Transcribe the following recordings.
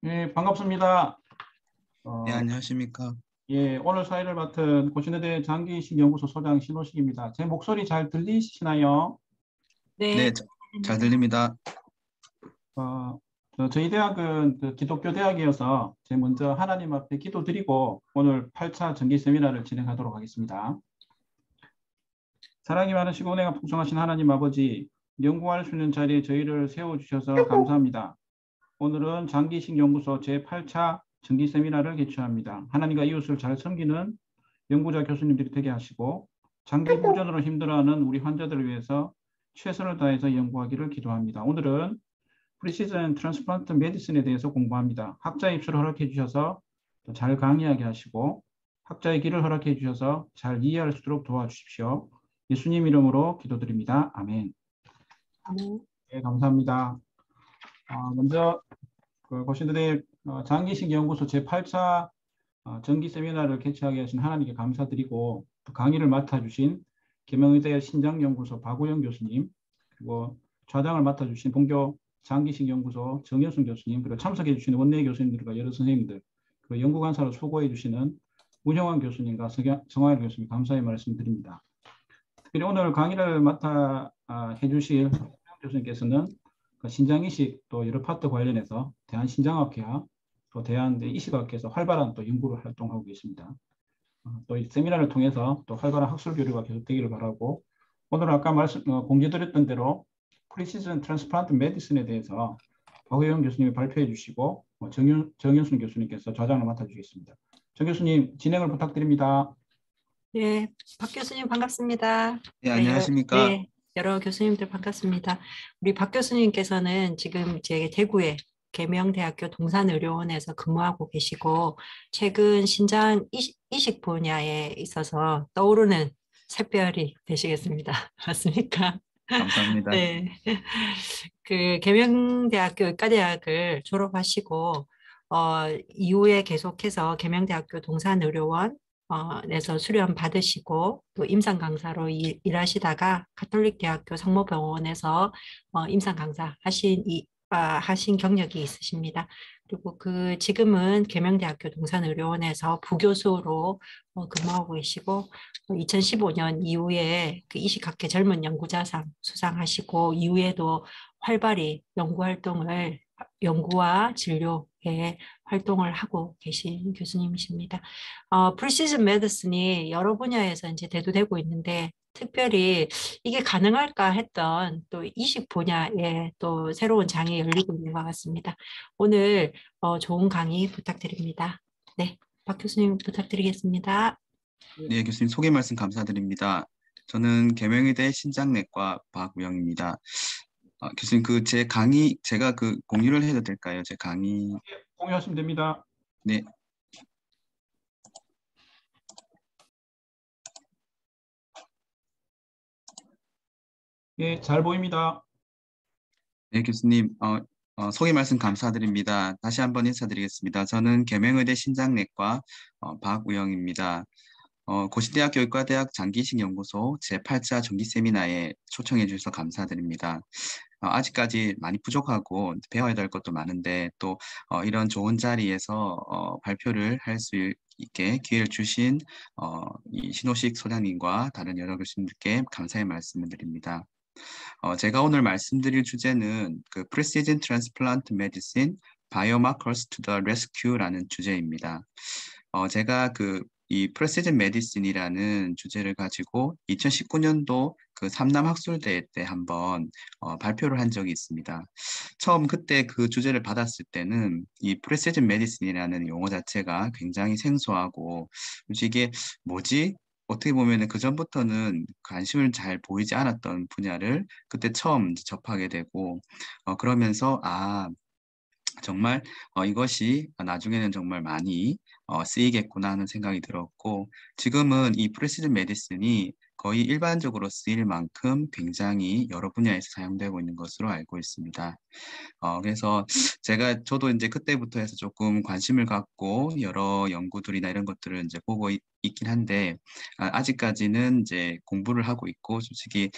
예, 반갑습니다. 네, 어, 안녕하십니까. 예, 오늘 사회를 맡은 고신여대 장기이식연구소 소장 신호식입니다. 제 목소리 잘 들리시나요? 네, 네, 잘 들립니다. 어, 저희 대학은 그 기독교 대학이어서 제가 먼저 하나님 앞에 기도드리고 오늘 8차 정기 세미나를 진행하도록 하겠습니다. 사랑이 많으시고 은혜가 풍성하신 하나님 아버지, 연구할 수 있는 자리에 저희를 세워주셔서 감사합니다. 오늘은 장기이식연구소 제8차 정기 세미나를 개최합니다. 하나님과 이웃을 잘 섬기는 연구자 교수님들이 되게 하시고 장기 부전으로 힘들어하는 우리 환자들을 위해서 최선을 다해서 연구하기를 기도합니다. 오늘은 프리시즌 트랜스플란트 메디슨에 대해서 공부합니다. 학자 입시를 허락해 주셔서 잘 강의하게 하시고 학자의 길을 허락해 주셔서 잘 이해할 수 있도록 도와주십시오. 예수님 이름으로 기도드립니다. 아멘. 네, 감사합니다. 먼저 고신들의 장기식 연구소 제8차 정기 세미나를 개최하게 하신 하나님께 감사드리고 또 강의를 맡아주신 계명의대 신장연구소 박우영 교수님, 그리고 좌장을 맡아주신 본교 장기식 연구소 정현순 교수님, 그리고 참석해 주시는 원내 교수님들과 여러 선생님들, 그리고 연구간사로 수고해 주시는 문형환 교수님과 정화일 교수님 감사의 말씀드립니다. 특별히 오늘 강의를 맡아 해주실 교수님께서는 신장이식 또 여러 파트 관련해서 대한신장학회와 또 대한이식학회에서 활발한 또 연구를 활동하고 계십니다. 또 이 세미나를 통해서 또 활발한 학술 교류가 계속되기를 바라고, 오늘 아까 공지드렸던 대로 프리시즌 트랜스플란트 메디슨에 대해서 박우영 교수님이 발표해 주시고 정현순 교수님께서 좌장을 맡아주시겠습니다. 정 교수님 진행을 부탁드립니다. 네, 박 교수님 반갑습니다. 네, 안녕하십니까. 네, 여러 교수님들 반갑습니다. 우리 박 교수님께서는 지금 제 대구에 계명대학교 동산의료원에서 근무하고 계시고 최근 신장 이식 분야에 있어서 떠오르는 샛별이 되시겠습니다. 맞습니까? 감사합니다. 네, 그 계명대학교 의과대학을 졸업하시고 이후에 계속해서 계명대학교 동산의료원 에서 수련 받으시고 또 임상 강사로 일하시다가 가톨릭대학교 성모병원에서 임상 강사 하신 경력이 있으십니다. 그리고 지금은 계명대학교 동산의료원에서 부교수로 근무하고 계시고 2015년 이후에 그 이식학회 젊은 연구자상 수상하시고 이후에도 활발히 연구와 진료에 활동을 하고 계신 교수님이십니다. 프리시즌 메디슨이 여러 분야에서 이제 대두되고 있는데 특별히 이게 가능할까 했던 또 이식 분야에 또 새로운 장이 열리고 있는 것 같습니다. 오늘 좋은 강의 부탁드립니다. 네, 박 교수님 부탁드리겠습니다. 네, 교수님 소개 말씀 감사드립니다. 저는 계명의대 신장내과 박우영입니다. 교수님 제 강의 제가 공유를 해도 될까요? 제 강의. 공유하시면 됩니다. 네. 예, 잘 보입니다. 네, 교수님 소개 말씀 감사드립니다. 다시 한번 인사드리겠습니다. 저는 계명의대 신장내과 박우영입니다. 고시대학교 의과대학 장기이식 연구소 제8차 정기 세미나에 초청해 주셔서 감사드립니다. 아직까지 많이 부족하고 배워야 될 것도 많은데 또 이런 좋은 자리에서 발표를 할 수 있게 기회를 주신 이 신호식 소장님과 다른 여러 교수님들께 감사의 말씀을 드립니다. 제가 오늘 말씀드릴 주제는 Precision Transplant Medicine Biomarkers to the Rescue라는 주제입니다. 제가 이 프레시즌 메디슨이라는 주제를 가지고 2019년도 삼남 학술대회 때 한번 발표를 한 적이 있습니다. 처음 그때 그 주제를 받았을 때는 이 프레시즌 메디슨이라는 용어 자체가 굉장히 생소하고 이게 뭐지? 어떻게 보면 그 전부터는 관심을 잘 보이지 않았던 분야를 그때 처음 접하게 되고 그러면서 정말 이것이 나중에는 정말 많이 쓰이겠구나 하는 생각이 들었고 지금은 이 프리시즌 메디슨이 거의 일반적으로 쓰일 만큼 굉장히 여러 분야에서 사용되고 있는 것으로 알고 있습니다. 그래서 저도 이제 그때부터 해서 조금 관심을 갖고 여러 연구들이나 이런 것들을 이제 보고 있긴 한데, 아직까지는 이제 공부를 하고 있고, 솔직히,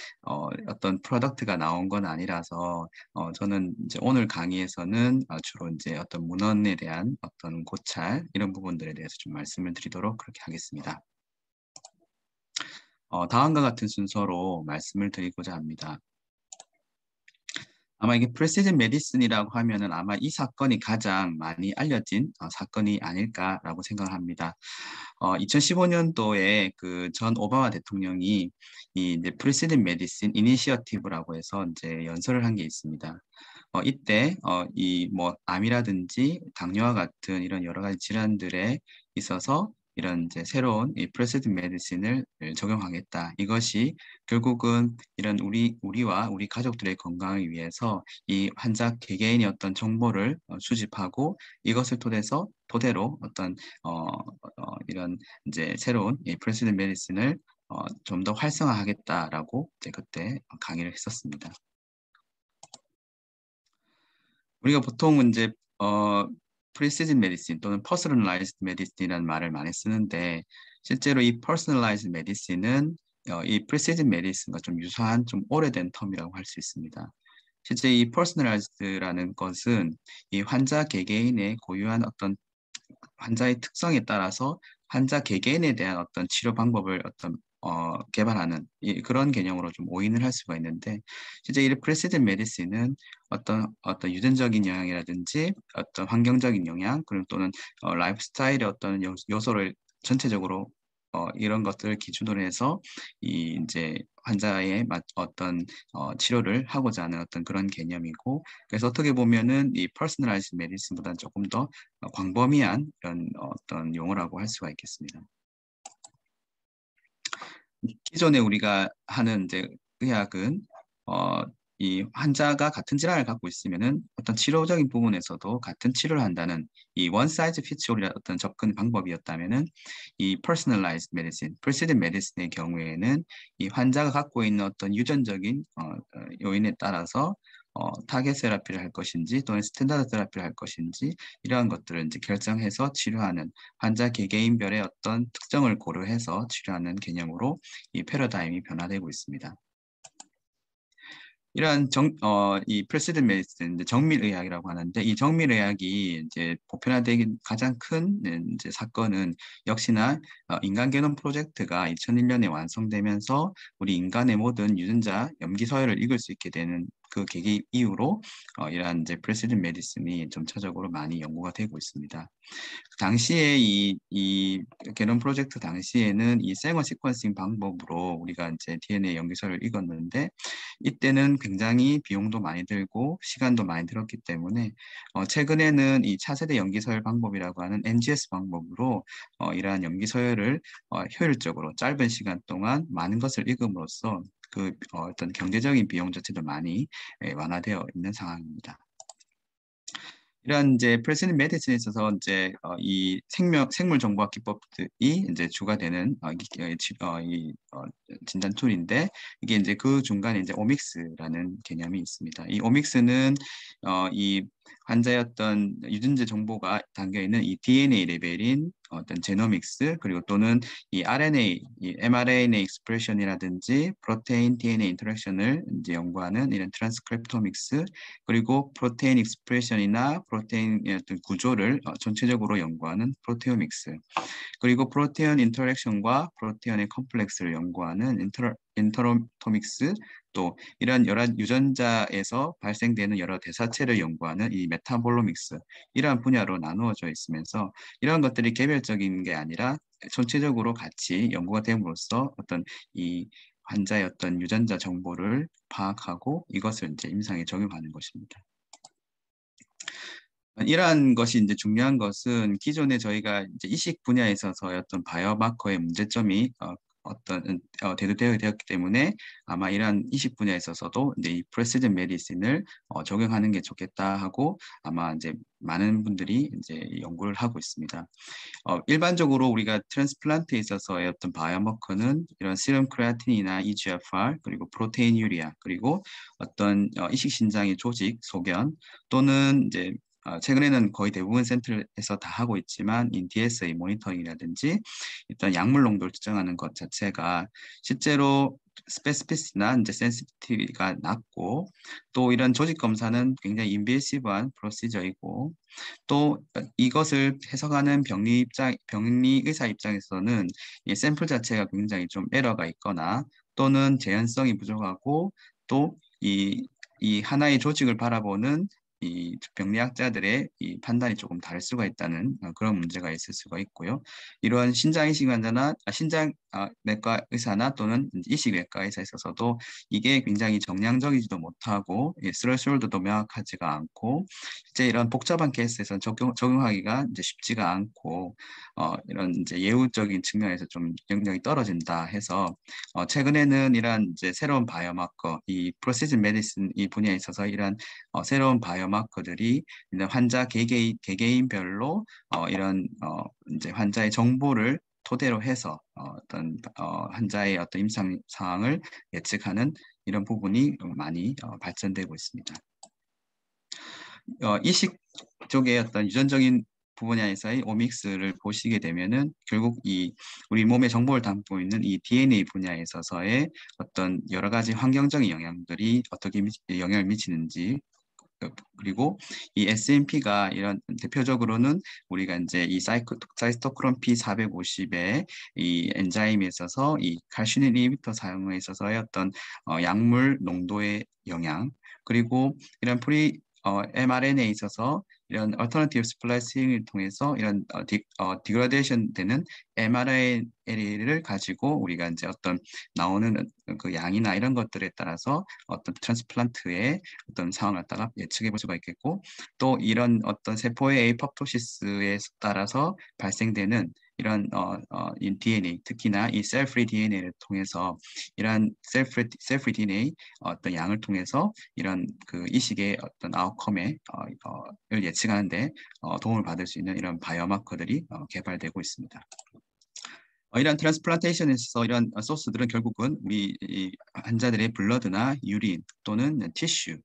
어떤 프로덕트가 나온 건 아니라서, 저는 이제 오늘 강의에서는 주로 이제 어떤 문헌에 대한 어떤 고찰, 이런 부분들에 대해서 좀 말씀을 드리도록 그렇게 하겠습니다. 다음과 같은 순서로 말씀을 드리고자 합니다. 아마 이게 프레시즌 메디슨이라고 하면은 아마 이 사건이 가장 많이 알려진 사건이 아닐까라고 생각을 합니다. 2015년도에 그 전 오바마 대통령이 이 이제 프레시즌 메디슨 이니시어티브라고 해서 이제 연설을 한 게 있습니다. 이때 이 뭐 암이라든지 당뇨와 같은 이런 여러 가지 질환들에 있어서 이런 이제 새로운 이 프레시즌 메디슨을 적용하겠다. 이것이 결국은 이런 우리와 우리 가족들의 건강을 위해서 이 환자 개개인의 어떤 정보를 수집하고 이것을 토대로 어떤 이런 이제 새로운 이 프레시즌 메디슨을 좀 더 활성화하겠다라고 이제 그때 강의를 했었습니다. 우리가 보통 이제 프리시즌 메디신 또는 퍼스널라이즈드 메디신이라는 말을 많이 쓰는데 실제로 이 퍼스널라이즈드 메디신은 이 프리시즌 메디신과 좀 유사한 좀 오래된 텀이라고 할 수 있습니다. 실제 이 퍼스널라이즈드라는 것은 이 환자 개개인의 고유한 어떤 환자의 특성에 따라서 환자 개개인에 대한 어떤 치료 방법을 개발하는 그런 개념으로 좀 오인을 할 수가 있는데 실제 이 프레시즌 메디신은 어떤 유전적인 영향이라든지 어떤 환경적인 영향 그리고 또는 라이프 스타일의 어떤 요소를 전체적으로 이런 것들을 기준으로 해서 이 이제 환자의 어떤 치료를 하고자 하는 어떤 그런 개념이고 그래서 어떻게 보면은 이 퍼스널라이즈 메디슨보다는 조금 더 광범위한 이런 어떤 용어라고 할 수가 있겠습니다. 기존에 우리가 하는 이제 의학은 이 환자가 같은 질환을 갖고 있으면은 어떤 치료적인 부분에서도 같은 치료를 한다는 이 one size fits all이라는 어떤 접근 방법이었다면은 이 personalized medicine, precision medicine의 경우에는 이 환자가 갖고 있는 어떤 유전적인 요인에 따라서 타겟 세라피를 할 것인지 또는 스탠다드 세라피를 할 것인지 이러한 것들을 이제 결정해서 치료하는 환자 개개인별의 어떤 특성을 고려해서 치료하는 개념으로 이 패러다임이 변화되고 있습니다. 이러한 이 프레시든 메디슨, 정밀의학이라고 하는데 이 정밀의학이 이제 보편화되긴 가장 큰 이제 사건은 역시나 인간 게놈 프로젝트가 2001년에 완성되면서 우리 인간의 모든 유전자 염기 서열을 읽을 수 있게 되는 그 계기 이후로 이러한 이제 프레시든 메디슨이 점차적으로 많이 연구가 되고 있습니다. 당시에 이 게놈 프로젝트 당시에는 이 생어 시퀀싱 방법으로 우리가 이제 DNA 염기서를 읽었는데 이때는 굉장히 비용도 많이 들고 시간도 많이 들었기 때문에 최근에는 이 차세대 염기서열 방법이라고 하는 NGS 방법으로 이러한 염기서열을 효율적으로 짧은 시간 동안 많은 것을 읽음으로써 그 어떤 경제적인 비용 자체도 많이 완화되어 있는 상황입니다. 이런 이제 프레시즌 메디슨에 있어서 이제 이 생물 정보학 기법들이 이제 주가 되는 진단 툴인데 이게 이제 그 중간에 이제 오믹스라는 개념이 있습니다. 이 오믹스는 이 환자의 어떤 유전자 정보가 담겨 있는 이 DNA 레벨인 어떤 제노믹스 그리고 또는 이 RNA, 이 mRNA 익스프레션이라든지 프로테인 DNA 인터랙션을 이제 연구하는 이런 트랜스크립토믹스 그리고 프로테인 익스프레션이나 프로테인의 어떤 구조를 전체적으로 연구하는 프로테오믹스 그리고 프로테인 인터랙션과 프로테인의 컴플렉스를 연구하는 인터로토믹스 또 이런 여러 유전자에서 발생되는 여러 대사체를 연구하는 이 메타볼로믹스 이러한 분야로 나누어져 있으면서 이런 것들이 개별적인 게 아니라 전체적으로 같이 연구가 됨으로써 어떤 이 환자의 어떤 유전자 정보를 파악하고 이것을 이제 임상에 적용하는 것입니다. 이러한 것이 이제 중요한 것은 기존에 저희가 이제 이식 분야에 있어서의 어떤 바이오마커의 문제점이 대두되어 되었기 때문에 아마 이러한 이식 분야에 있어서도 이제 이 프레시전 메디신을 적용하는 게 좋겠다 하고 아마 이제 많은 분들이 이제 연구를 하고 있습니다. 일반적으로 우리가 트랜스플란트에 있어서의 어떤 바이오마커는 이런 세럼 크레아틴이나 EGFR 그리고 프로테인 유리아 그리고 어떤 이식 신장의 조직 소견 또는 이제 최근에는 거의 대부분 센터에서 다 하고 있지만 이 DSA 모니터링이라든지 일단 약물 농도를 측정하는 것 자체가 실제로 스페시피시나 이제 센시티비티가 낮고 또 이런 조직 검사는 굉장히 인베이시브한 프로시저이고 또 이것을 해석하는 병리 의사 입장에서는 이 샘플 자체가 굉장히 좀 에러가 있거나 또는 재현성이 부족하고 또 이 하나의 조직을 바라보는 이 병리학자들의 이 판단이 조금 다를 수가 있다는 그런 문제가 있을 수가 있고요. 이러한 신장 내과 의사나 또는 이식외과 의사에 있어서도 이게 굉장히 정량적이지도 못하고 스레스홀드도 명확하지가 않고 이제 이런 복잡한 케이스에서 적용하기가 이제 쉽지가 않고 이런 이제 예후적인 측면에서 좀 영역이 떨어진다 해서 최근에는 이런 이제 새로운 바이오마커 이 프로시즌 메디슨 이 분야에 있어서 이런 새로운 바이오마커들이 환자 개개인별로 이런 이제 환자의 정보를 토대로 해서 어떤 환자의 어떤 임상 상황을 예측하는 이런 부분이 많이 발전되고 있습니다. 이식 쪽의 어떤 유전적인 분야에서의 오믹스를 보시게 되면은 결국 이 우리 몸의 정보를 담고 있는 이 DNA 분야에 있어서의 어떤 여러 가지 환경적인 영향들이 어떻게 영향을 미치는지 그리고 이 SNP가 이런 대표적으로는 우리가 이제 이 사이토크롬 P450의 이 엔자임에 있어서 이 칼슘 이니비터 사용에 있어서의 어떤 약물 농도의 영향 그리고 이런 mRNA에 있어서 이런 alternative splicing을 통해서 이런 디그라데이션 되는 mRNA를 가지고 우리가 이제 어떤 나오는 그 양이나 이런 것들에 따라서 어떤 트랜스플란트의 어떤 상황을 따라 예측해 볼 수가 있겠고 또 이런 어떤 세포의 에이포토시스에 따라서 발생되는 이런 이 DNA 특히나 이 셀프리 DNA를 통해서 이런 셀프리 DNA 어떤 양을 통해서 이런 그 이식의 어떤 아웃컴에 을 예측하는데 도움을 받을 수 있는 이런 바이오마커들이 개발되고 있습니다. 이런 트랜스플란테이션에서 이런 소스들은 결국은 우리 이 환자들의 블러드나 유린 또는 티슈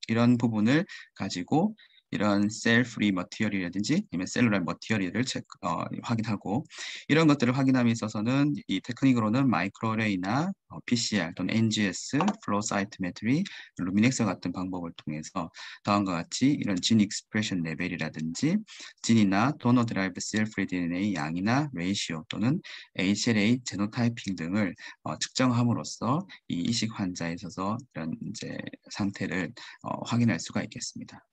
이런 부분을 가지고 이런 셀 프리 머티리얼이라든지 아니면 셀룰라 머티리얼을 확인하고 이런 것들을 확인함에 있어서는 이 테크닉으로는 마이크로레이나 PCR 또는 NGS, 플로우 사이토메트리, 루미넥스 같은 방법을 통해서 다음과 같이 이런 진 익스프레션 레벨이라든지 진이나 도너 드라이브 셀 프리 DNA 양이나 레이시오 또는 HLA 제노타이핑 등을 측정함으로써 이 이식 환자에 있어서 이런 이제 상태를 확인할 수가 있겠습니다.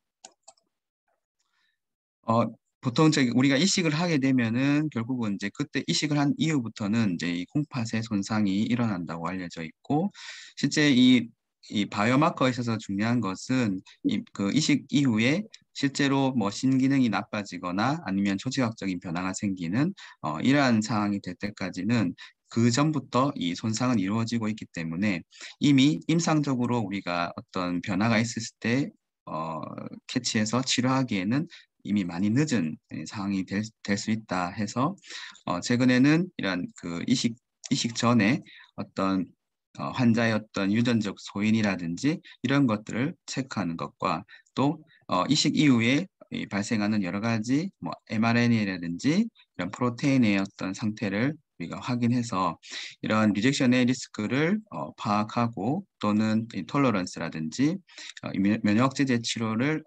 보통 우리가 이식을 하게 되면은 결국은 이제 그때 이식을 한 이후부터는 이제 이 콩팥의 손상이 일어난다고 알려져 있고 실제 이 바이오마커에 있어서 중요한 것은 그 이식 이후에 실제로 뭐 신기능이 나빠지거나 아니면 조직학적인 변화가 생기는 이러한 상황이 될 때까지는 그 전부터 이 손상은 이루어지고 있기 때문에 이미 임상적으로 우리가 어떤 변화가 있었을 때 캐치해서 치료하기에는 이미 많이 늦은 상황이 될 수 있다 해서 최근에는 이런 그 이식 전에 어떤 환자의 어떤 유전적 소인이라든지 이런 것들을 체크하는 것과 또 이식 이후에 발생하는 여러 가지 뭐 mRNA라든지 이런 프로테인의 어떤 상태를 우리가 확인해서 이런 리젝션의 리스크를 파악하고 또는 톨러런스라든지 면역제제 치료를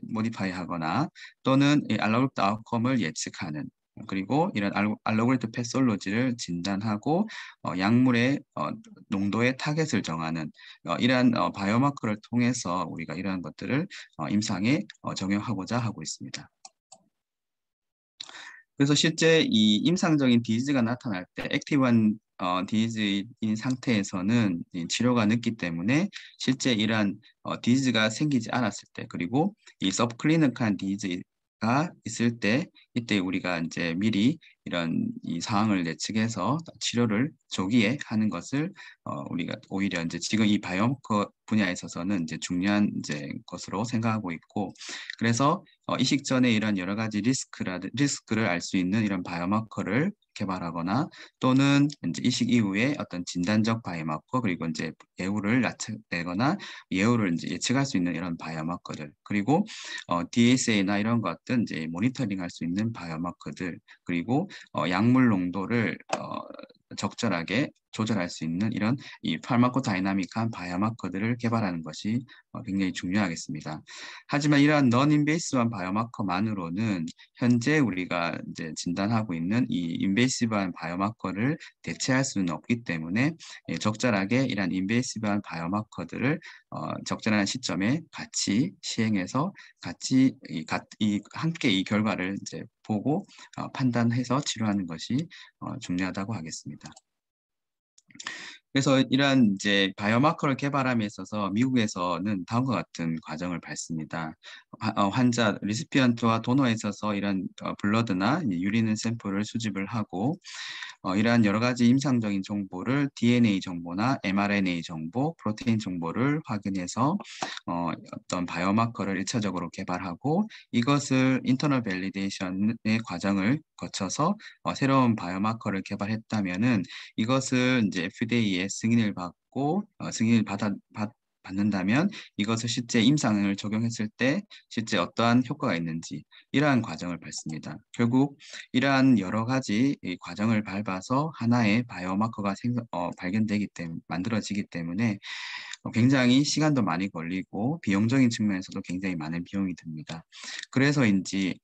모디파이 하거나 또는 알로그래프트 아웃컴을 예측하는 그리고 이런 알로그래프트 패솔로지를 진단하고 약물의 농도의 타겟을 정하는 이러한 바이오마커를 통해서 우리가 이러한 것들을 임상에 적용하고자 하고 있습니다. 그래서 실제 이 임상적인 디지즈가 나타날 때 액티브한 디지즈인 상태에서는 치료가 늦기 때문에 실제 이러한 디지즈가 생기지 않았을 때 그리고 이 서브클리닉한 디지즈 가 있을 때 이때 우리가 이제 미리 이런 이 상황을 예측해서 치료를 조기에 하는 것을 우리가 오히려 이제 지금 이 바이오마커 분야에 있어서는 이제 중요한 이제 것으로 생각하고 있고 그래서 이식 전에 이런 여러 가지 리스크를 알 수 있는 이런 바이오마커를 개발하거나 또는 이제 이식 이후에 어떤 진단적 바이오마커 그리고 이제 예후를 내거나 예후를 이제 예측할 수 있는 이런 바이오마커들 그리고 DSA나 이런 것들 이제 모니터링할 수 있는 바이오마커들 그리고 약물 농도를 적절하게 조절할 수 있는 이런 이 파르마코다이나믹한 바이오마커들을 개발하는 것이 굉장히 중요하겠습니다. 하지만 이러한 non-invasive한 바이오마커만으로는 현재 우리가 이제 진단하고 있는 이 인베이시브한 바이오마커를 대체할 수는 없기 때문에 적절하게 이러한 인베이시브한 바이오마커들을 적절한 시점에 같이 시행해서 같이 함께 이 결과를 이제 보고 판단해서 치료하는 것이 중요하다고 하겠습니다. 그래서 이러한 이제 바이오마커를 개발함에 있어서 미국에서는 다음과 같은 과정을 밟습니다. 환자 리시피언트와 도너에 있어서 이런 블러드나 유리는 샘플을 수집을 하고 이러한 여러 가지 임상적인 정보를 DNA 정보나 mRNA 정보, 프로테인 정보를 확인해서 어떤 바이오마커를 1차적으로 개발하고 이것을 인터널 밸리데이션의 과정을 거쳐서 새로운 바이오마커를 개발했다면은 이것을 이제 FDA의 승인을 받고 받는다면 이것을 실제 임상을 적용했을 때 실제 어떠한 효과가 있는지 이러한 과정을 밟습니다. 결국 이러한 여러 가지 이 과정을 밟아서 하나의 바이오마커가 만들어지기 때문에 굉장히 시간도 많이 걸리고 비용적인 측면에서도 굉장히 많은 비용이 듭니다. 그래서인지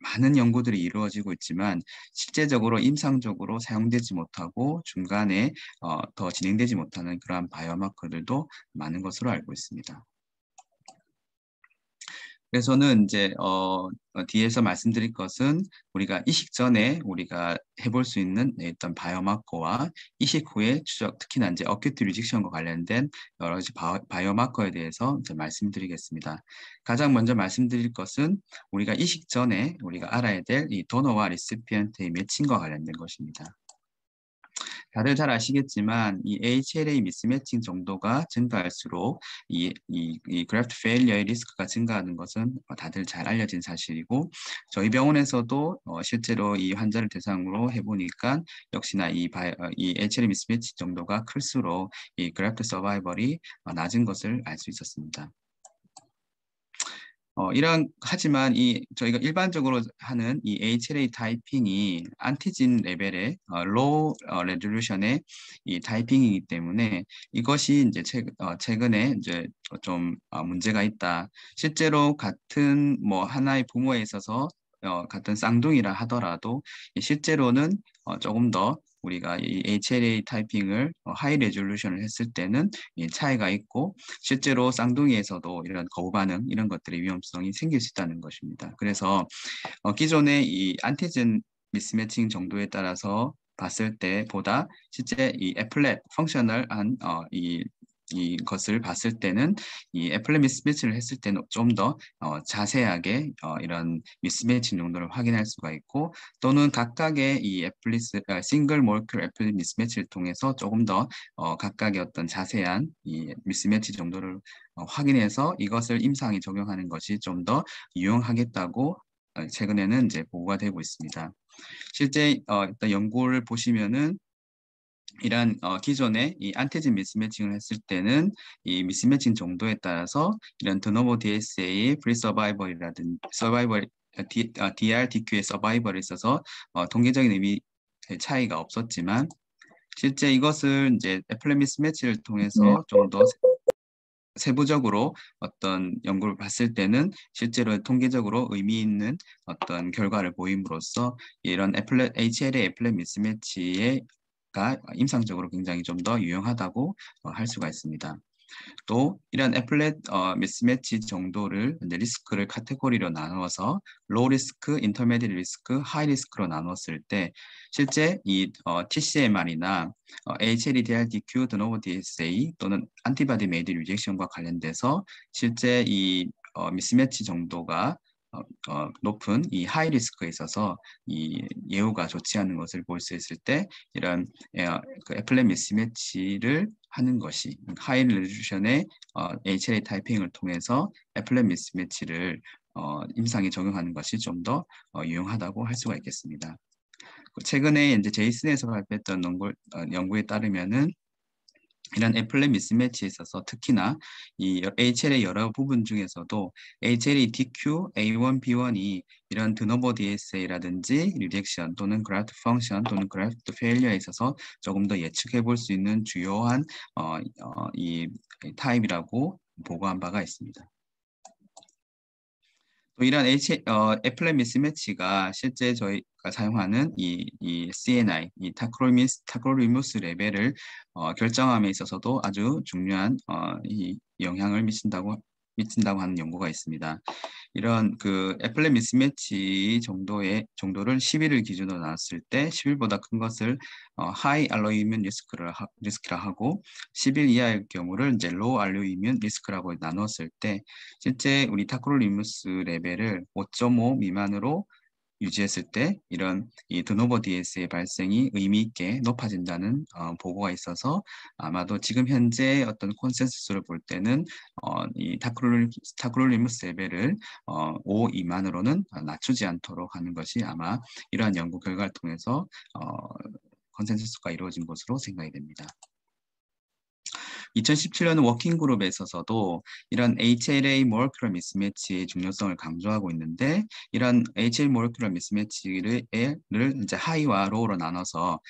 많은 연구들이 이루어지고 있지만 실제적으로 임상적으로 사용되지 못하고 중간에 더 진행되지 못하는 그러한 바이오마커들도 많은 것으로 알고 있습니다. 그래서는 이제 뒤에서 말씀드릴 것은 우리가 이식 전에 우리가 해볼 수 있는 어떤 바이오마커와 이식 후에 특히나 이제 어큐트 리젝션과 관련된 여러 가지 바이오마커에 대해서 이제 말씀드리겠습니다. 가장 먼저 말씀드릴 것은 우리가 이식 전에 우리가 알아야 될 이 도너와 리시피언트의 매칭과 관련된 것입니다. 다들 잘 아시겠지만 이 HLA 미스매칭 정도가 증가할수록 이 그래프트 페일리어의 리스크가 증가하는 것은 다들 잘 알려진 사실이고 저희 병원에서도 실제로 이 환자를 대상으로 해보니까 역시나 이 HLA 미스매칭 정도가 클수록 이 그래프트 서바이벌이 낮은 것을 알 수 있었습니다. 하지만 저희가 일반적으로 하는 이 HLA 타이핑이 안티진 레벨의 로우 레졸루션의 이 타이핑이기 때문에 이것이 이제 최근에 이제 좀 문제가 있다. 실제로 같은 뭐 하나의 부모에 있어서 같은 쌍둥이라 하더라도 실제로는 조금 더 우리가 이 HLA 타이핑을 하이 레졸루션을 했을 때는 차이가 있고 실제로 쌍둥이에서도 이런 거부 반응 이런 것들의 위험성이 생길 수 있다는 것입니다. 그래서 기존의 이 안티젠 미스매칭 정도에 따라서 봤을 때보다 실제 이 애플렛 펑셔널한 이것을 봤을 때는 이 애플렛 미스매치를 했을 때는 좀 더 자세하게 이런 미스매칭 정도를 확인할 수가 있고 또는 각각의 이 싱글 몰큐 애플렛 미스매치를 통해서 조금 더 각각의 어떤 자세한 이 미스매치 정도를 확인해서 이것을 임상에 적용하는 것이 좀 더 유용하겠다고 최근에는 이제 보고가 되고 있습니다. 실제 일단 연구를 보시면은 이런 기존에 이 안티진 미스매칭을 했을 때는 이 미스매칭 정도에 따라서 이런 드노보 DSA 프리 서바이벌이라든지 DRDQ의 서바이벌에 있어서 통계적인 의미의 차이가 없었지만 실제 이것을 이제 애플렛 미스매치를 통해서 좀 더 세부적으로 어떤 연구를 봤을 때는 실제로 통계적으로 의미 있는 어떤 결과를 보임으로써 이런 HLA 애플렛 미스매치가 임상적으로 굉장히 좀 더 유용하다고 할 수가 있습니다. 또 이런 애플렛 미스매치 정도를 이제 리스크를 카테고리로 나누어서 로우 리스크, 인터메디ate 리스크, 하이 리스크로 나눴을 때 실제 이 TCMR이나 HLA DRDQ, 드노보 DSA 또는 안티바디 메이드 리젝션과 관련돼서 실제 이 미스매치 정도가 높은 이 하이 리스크에 있어서 이 예후가 좋지 않은 것을 볼 수 있을 때 이런 그 애플렛 미스매치를 하는 것이 하이 레졸루션의 HLA 타이핑을 통해서 애플렛 미스매치를 임상에 적용하는 것이 좀 더 유용하다고 할 수가 있겠습니다. 최근에 이제 제이슨에서 발표했던 연구에 따르면은 이런 애플렛 미스매치에 있어서 특히나 이 HLA 여러 부분 중에서도 HLA DQ, A1, B1이 이런 드노버 DSA라든지 리젝션 또는 그래프트 펑션 또는 그래프트 페일리어에 있어서 조금 더 예측해 볼 수 있는 주요한 이 타입이라고 보고한 바가 있습니다. 또 이런 애플렛 미스매치가 실제 저희가 사용하는 이 CNI, 이 타크로리무스 레벨을 결정함에 있어서도 아주 중요한 이 영향을 미친다고 하는 연구가 있습니다. 이런 그 애플렛 미스매치 정도를 10일을 기준으로 나눴을 때 10일보다 큰 것을 하이 알로이뮨 리스크라 하고 10일 이하의 경우를 이제 로우 알로이뮨 리스크라고 나눴을 때 실제 우리 타크로리무스 레벨을 5.5 미만으로 유지했을 때 이런 이 드노버 DS의 발생이 의미 있게 높아진다는 보고가 있어서 아마도 지금 현재 어떤 콘센서스를 볼 때는 이 타크롤리무스 레벨을 5 미만으로는 낮추지 않도록 하는 것이 아마 이러한 연구 결과를 통해서 컨센서스가 이루어진 것으로 생각이 됩니다. 2017년 워킹그룹에 있어서도 이런 HLA 모레큘러 미스매치의 중요성을 강조하고 있는데 이런 HLA 모레큘러 미스매치를 이제 하이와 로우로 나눠서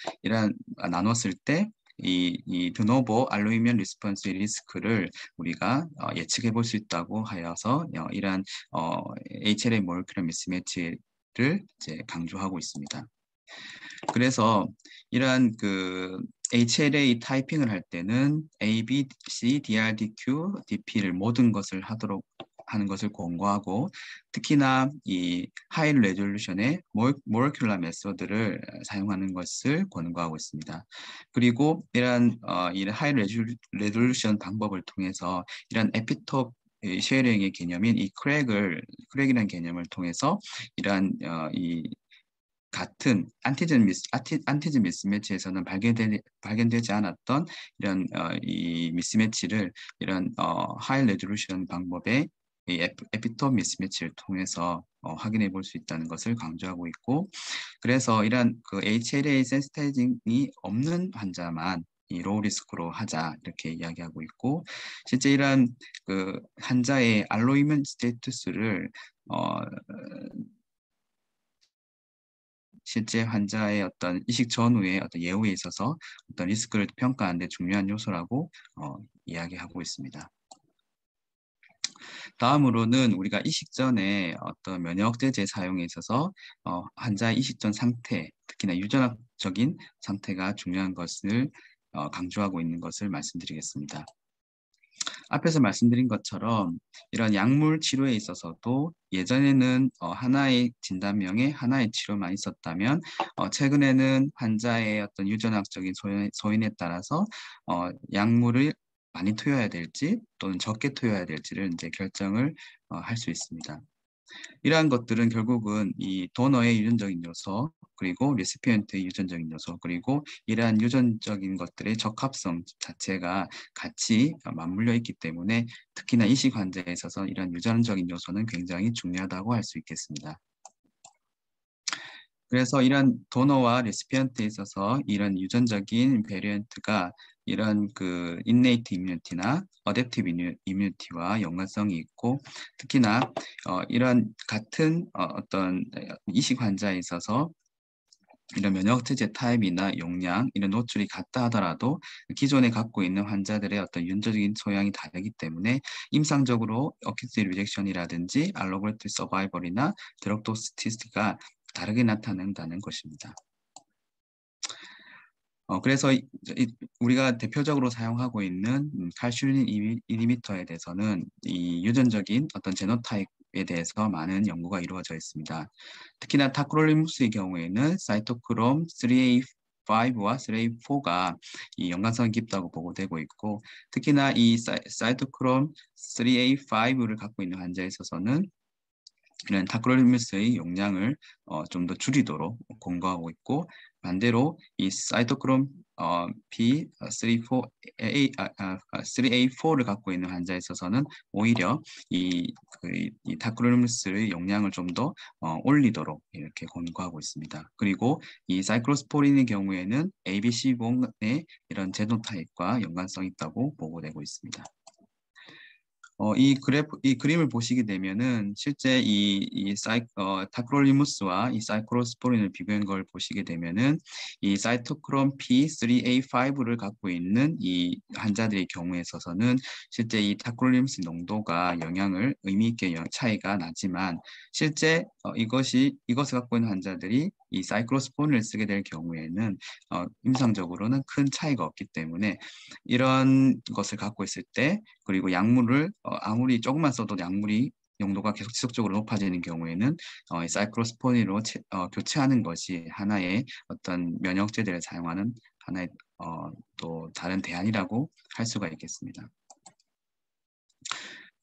나눴을 때 이 드노버 알로이뮨 리스폰스 리스크를 우리가 예측해 볼 수 있다고 하여서 이러한 HLA 모레큘러 미스매치를 이제 강조하고 있습니다. 그래서 이러한 그 HLA 타이핑을 할 때는 A, B, C, DRDQ, DP를 모든 것을 하는 것을 권고하고 특히나 이 하이 레졸루션의 모레큘러 메소드를 사용하는 것을 권고하고 있습니다. 그리고 이런 하이 레졸루션 방법을 통해서 이런 에피톱 쉐어링의 개념인 이 크랙이라는 개념을 통해서 이러한 이 같은 안티즌 미스매치에서는 발견되지 않았던 이런 이 미스매치를 이런 하이 레졸루션 방법의 이 에피톱 미스매치를 통해서 확인해 볼 수 있다는 것을 강조하고 있고 그래서 이런 그 HLA 센시타이징이 없는 환자만 이 로우 리스크로 하자 이렇게 이야기하고 있고 실제 이런 그 환자의 알로이뮨 스테이투스를 실제 환자의 어떤 이식 전후의 어떤 예후에 있어서 어떤 리스크를 평가하는 데 중요한 요소라고 이야기하고 있습니다. 다음으로는 우리가 이식 전에 어떤 면역제제 사용에 있어서 환자의 이식 전 상태, 특히나 유전학적인 상태가 중요한 것을 강조하고 있는 것을 말씀드리겠습니다. 앞에서 말씀드린 것처럼 이런 약물 치료에 있어서도 예전에는 하나의 진단명에 하나의 치료만 있었다면 최근에는 환자의 어떤 유전학적인 소인에 따라서 약물을 많이 투여해야 될지 또는 적게 투여해야 될지를 이제 결정을 할 수 있습니다. 이러한 것들은 결국은 이 도너의 유전적인 요소 그리고 리시피언트의 유전적인 요소 그리고 이러한 유전적인 것들의 적합성 자체가 같이 맞물려 있기 때문에 특히나 이식 환자에 있어서 이러한 유전적인 요소는 굉장히 중요하다고 할 수 있겠습니다. 그래서 이런 도너와 레시피언트에 있어서 이런 유전적인 베리언트가 이런 그 인네이트 이뮤니티나 어댑티브 이뮤니티와 연관성이 있고 특히나 이런 같은 어떤 이식 환자에 있어서 이런 면역체제 타입이나 용량, 이런 노출이 같다 하더라도 기존에 갖고 있는 환자들의 어떤 유전적인 소양이 다르기 때문에 임상적으로 어큐트 리젝션이라든지 알로그래프틱 서바이벌이나 드럭토스티스가 다르게 나타난다는 것입니다. 그래서 우리가 대표적으로 사용하고 있는 칼슘 이니비터에 대해서는 이 유전적인 어떤 제노타입에 대해서 많은 연구가 이루어져 있습니다. 특히나 타크롤리무스의 경우에는 사이토크롬 3A5와 3A4가 이 연관성이 깊다고 보고되고 있고 특히나 이 사이토크롬 3A5를 갖고 있는 환자에 있어서는 이런 타크롤리무스의 용량을 좀 더 줄이도록 권고하고 있고, 반대로 이 사이토크롬 P3A4를 갖고 있는 환자에 있어서는 오히려 이 타크롤리무스의 용량을 좀 더 올리도록 이렇게 권고하고 있습니다. 그리고 이 사이클로스포린의 경우에는 ABC0의 이런 제노타입과 연관성이 있다고 보고되고 있습니다. 이 그림을 보시게 되면은 실제 타크롤리무스와 이 사이클로스포린을 비교한 걸 보시게 되면은 이 사이토크롬 P3A5를 갖고 있는 이 환자들의 경우에 있어서는 실제 이 타크롤리무스 농도가 영향을 의미 있게 차이가 나지만, 실제 이것을 갖고 있는 환자들이 이 사이클로스포린을 쓰게 될 경우에는 임상적으로는 큰 차이가 없기 때문에, 이런 것을 갖고 있을 때, 그리고 약물을 아무리 조금만 써도 약물이 용도가 계속 지속적으로 높아지는 경우에는 이 사이클로스포닌으로 교체하는 것이 하나의 어떤 면역제들을 사용하는 하나의 또 다른 대안이라고 할 수가 있겠습니다.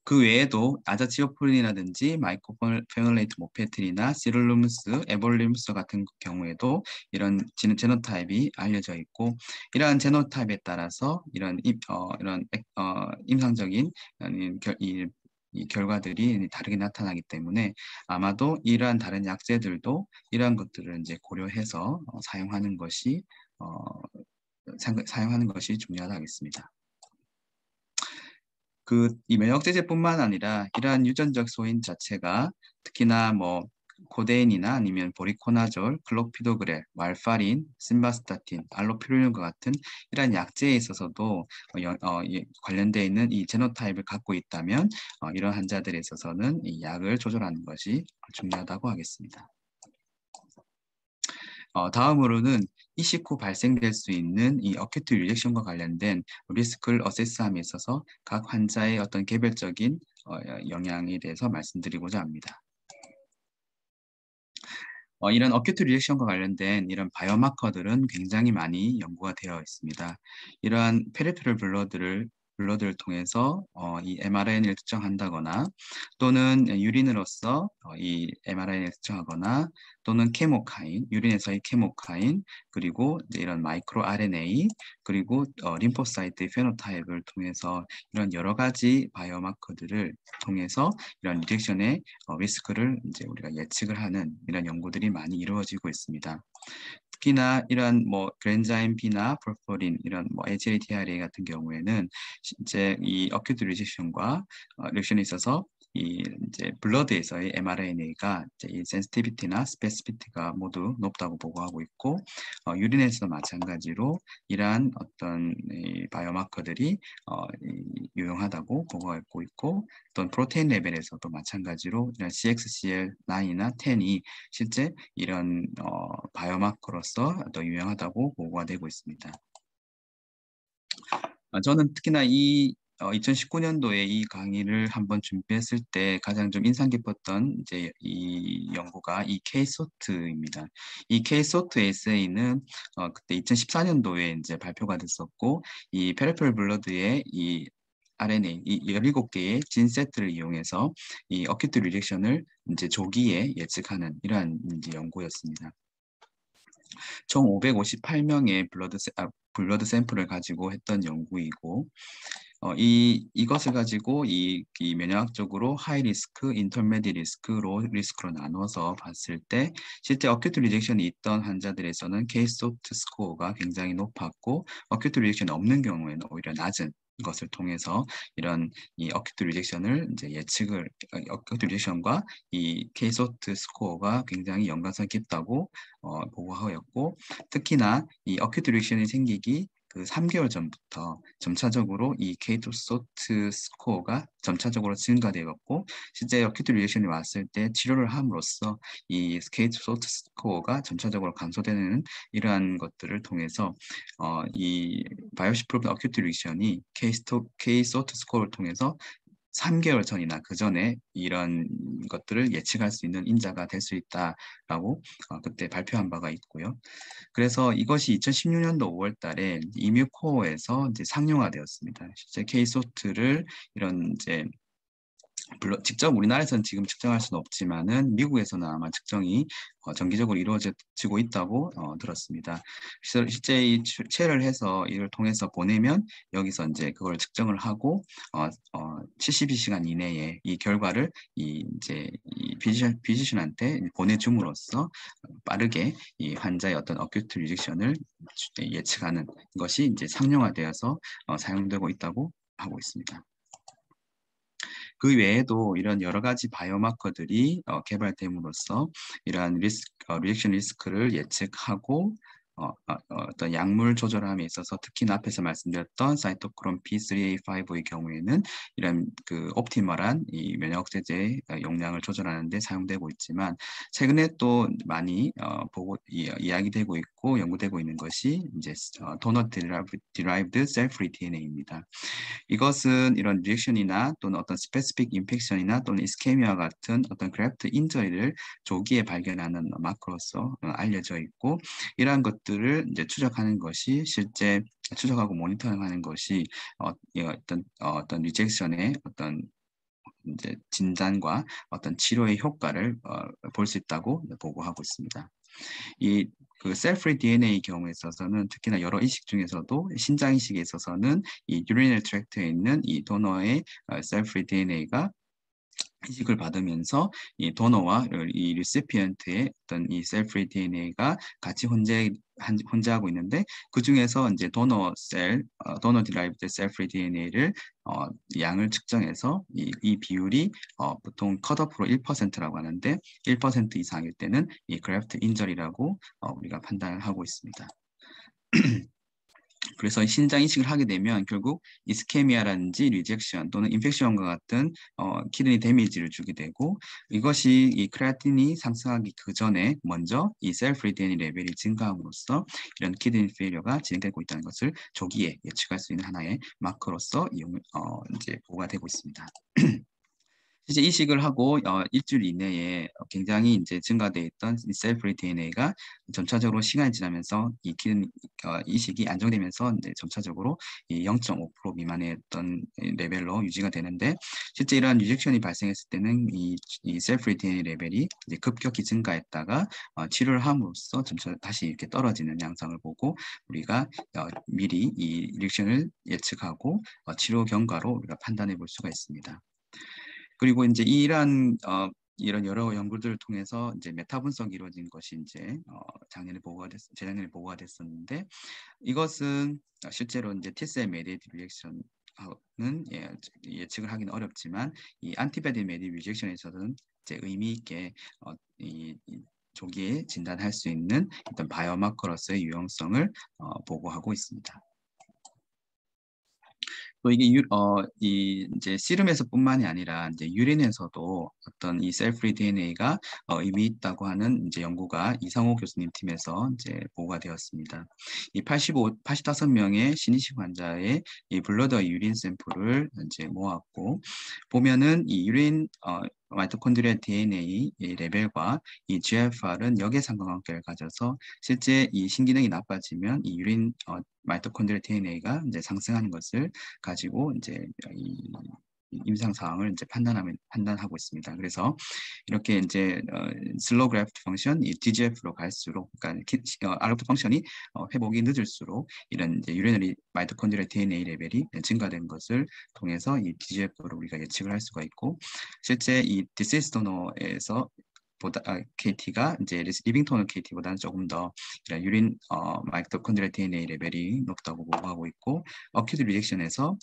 그 외에도 아자치오프린이라든지 마이코페놀레이트 모페틴이나 시룰루무스, 에볼루무스 같은 경우에도 이런 제노타입이 알려져 있고, 이러한 제노타입에 따라서 이런 임상적인 이 결과들이 다르게 나타나기 때문에, 아마도 이러한 다른 약제들도 이러한 것들을 이제 고려해서 사용하는 것이 중요하다 하겠습니다. 이 면역제제뿐만 아니라 이러한 유전적 소인 자체가 특히나 뭐 코데인이나 아니면 보리코나졸, 클로피도그렐, warfarin, 심바스타틴, 알로피루린과 같은 이러한 약제에 있어서도 관련되어 있는 이 제노타입을 갖고 있다면 이런 환자들에 있어서는 이 약을 조절하는 것이 중요하다고 하겠습니다. 다음으로는 이식 후 발생될 수 있는 이 어큐트 리액션과 관련된 리스크를 어세스함에 있어서 각 환자의 어떤 개별적인 영향에 대해서 말씀드리고자 합니다. 이런 어큐트 리액션과 관련된 이런 바이오마커들은 굉장히 많이 연구가 되어 있습니다. 이러한 페리페럴 블러드를 통해서 이 mRNA를 특정한다거나, 또는 유린으로서 이 mRNA를 특정하거나, 또는 케모카인, 유린에서의 케모카인, 그리고 이제 이런 마이크로 RNA, 그리고 림포사이트의 페노타입을 통해서 이런 여러 가지 바이오마커들을 통해서 이런 리액션의 리스크를 이제 우리가 예측을 하는 이런 연구들이 많이 이루어지고 있습니다. 특히나 이런 뭐 그랜자임 B나 프로포린, 이런 뭐 HATRA 같은 경우에는 이제 이 어큐트 리액션과 리액션에 있어서 이 이제 블러드에서의 mRNA가 이제 이 센시티비티나 스페시피티가 모두 높다고 보고하고 있고, 유린에서도 마찬가지로 이러한 어떤 이 바이오마커들이 유용하다고 보고하고 있고, 또는 프로테인 레벨에서도 마찬가지로 이런 CXCL9이나 10이 실제 이런 바이오마커로서 더 유용하다고 보고가 되고 있습니다. 저는 특히나 2019년도에 이 강의를 한번 준비했을 때 가장 좀 인상 깊었던 이제 이 연구가 이 K-SOT입니다. 이 K-SOT 에세이는 그때 2014년도에 이제 발표가 됐었고, 이 페리페럴 블러드의 이 RNA, 이 17개의 진 세트를 이용해서 이 어큐트 리액션을 이제 조기에 예측하는 이러한 이제 연구였습니다. 총 558명의 블러드 샘플을 가지고 했던 연구이고, 이것을 가지고 이 면역학적으로 하이 리스크, 인터메디 리스크, 로 리스크로 나눠서 봤을 때 실제 어큐트 리젝션이 있던 환자들에서는 K-SOT 스코어가 굉장히 높았고, 어큐트 리젝션이 없는 경우에는 오히려 낮은 것을 통해서 이런 이 어큐트 리젝션을 이제 어큐트 리젝션과 이 K-SOT 스코어가 굉장히 연관성이 깊다고 보고하였고, 특히나 이 어큐트 리젝션이 생기기 그 3개월 전부터 점차적으로 이 K-SOT 스코어가 점차적으로 증가되었고, 실제 어큐트 리액션이 왔을 때 치료를 함으로써 이 K-SOT 스코어가 점차적으로 감소되는 이러한 것들을 통해서 이 바이오시 프로브 어큐트 리액션이 K-SOT 스코어를 통해서 3개월 전이나 그 전에 이런 것들을 예측할 수 있는 인자가 될 수 있다라고 그때 발표한 바가 있고요. 그래서 이것이 2016년도 5월 달에 이뮤코어에서 이제 상용화되었습니다. 실제 K-SOT를 이런 이제 직접 우리나라에서는 지금 측정할 수는 없지만은 미국에서는 아마 측정이 정기적으로 이루어지고 있다고 들었습니다. 실제 이 채를 해서 이를 통해서 보내면 여기서 이제 그걸 측정을 하고 72시간 이내에 이 결과를 이제 이 피지션한테 보내줌으로써 빠르게 이 환자의 어떤 어큐트 리젝션을 예측하는 것이 이제 상용화되어서 사용되고 있다고 하고 있습니다. 그 외에도 이런 여러 가지 바이오마커들이 개발됨으로써 이러한 리액션 리스크를 예측하고 어떤 약물 조절함에 있어서 특히나 앞에서 말씀드렸던 사이토크롬 P3A5의 경우에는 이런 그 옵티멀한 이 면역 억제제의 용량을 조절하는 데 사용되고 있지만 최근에 또 많이 이야기되고 있고 연구되고 있는 것이 이제 도넛 derived cell-free DNA입니다. 이것은 이런 리액션이나 또는 어떤 스페시픽 인펙션이나 또는 이스케미아 같은 어떤 그래프트 인저리를 조기에 발견하는 마커로서 알려져 있고 이러한 것들을 이제 추적하는 것이 실제 추적하고 모니터링하는 것이 어떤 리젝션의 어떤 이제 진단과 어떤 치료의 효과를 볼 수 있다고 보고하고 있습니다. 그 셀프리 DNA 경우에 있어서는 특히나 여러 이식 중에서도 신장 이식에 있어서는 이 유리널 트랙트에 있는 이 도너의 셀프리 DNA가 이식을 받으면서 이 도너와 이 리시피언트의 어떤 이 셀프리 DNA가 같이 혼재하고 있는데 그 중에서 이제 도너 디라이브드 셀프리 DNA를 양을 측정해서 이 비율이 보통 컷오프로 1%라고 하는데 1% 이상일 때는 이 그래프트 인저리라고 우리가 판단을 하고 있습니다. 그래서 신장 이식을 하게 되면 결국 이스케미아라든지 리젝션 또는 인펙션과 같은 키드니 데미지를 주게 되고 이것이 이 크레아틴이 상승하기 그 전에 먼저 이 셀프리 DNA 레벨이 증가함으로써 이런 키드니 페일러가 진행되고 있다는 것을 조기에 예측할 수 있는 하나의 마커로서 이제 보고가 되고 있습니다. 이제 이식을 하고 일주일 이내에 굉장히 이제 증가되어 있던 셀프리 DNA가 점차적으로 시간이 지나면서 이식이 안정되면서 이제 점차적으로 이 0.5% 미만의 어떤 레벨로 유지가 되는데 실제 이러한 리젝션이 발생했을 때는 이 셀프리 DNA 레벨이 이제 급격히 증가했다가 치료를 함으로써 점차 다시 이렇게 떨어지는 양상을 보고 우리가 미리 이 리젝션을 예측하고 치료 경과로 우리가 판단해 볼 수가 있습니다. 그리고 이제 이런 여러 연구들을 통해서 이제 메타 분석이 이루어진 것이 이제 재작년에 보고가 됐었는데 이것은 실제로 이제 T셀 메디에이티드 리액션은 예측을 하기는 어렵지만 이 안티바디 메디에이티드 리젝션에서는 이제 의미 있게 이 조기에 진단할 수 있는 어떤 바이오마커로서의 유용성을 보고하고 있습니다. 또 이게 이제 씨름에서뿐만이 아니라 이제 유린에서도 어떤 이 셀프리 DNA가 의미 있다고 하는 이제 연구가 이상호 교수님 팀에서 이제 보고가 되었습니다. 이 85명의 신이식 환자의 이 블러드 유린 샘플을 이제 모았고 보면은 이 유린 마이토콘드리아 DNA 레벨과 이 GFR은 역의 상관관계를 가져서 실제 이 신기능이 나빠지면 이 유린 마이토콘드리아 DNA가 이제 상승하는 것을 가지고 이제 이 임상 사항을 이제 판단하고 있습니다. 그래서 이렇게 이제 슬로우 그래프트 펑션, 이 DGF로 갈수록, 그러니까 알로프 펑션이 회복이 늦을수록 이런 이제 유리너리 마이토콘드리아 DNA 레벨이 증가된 것을 통해서 이 DGF를 우리가 예측을 할 수가 있고, 실제 이 디시스 도너에서 KT가 이제 리빙토너 KT보다는 조금 더 유린 마이토콘드리아 DNA 레벨이 높다고 보고하고 있고, 어큐트 리젝션에서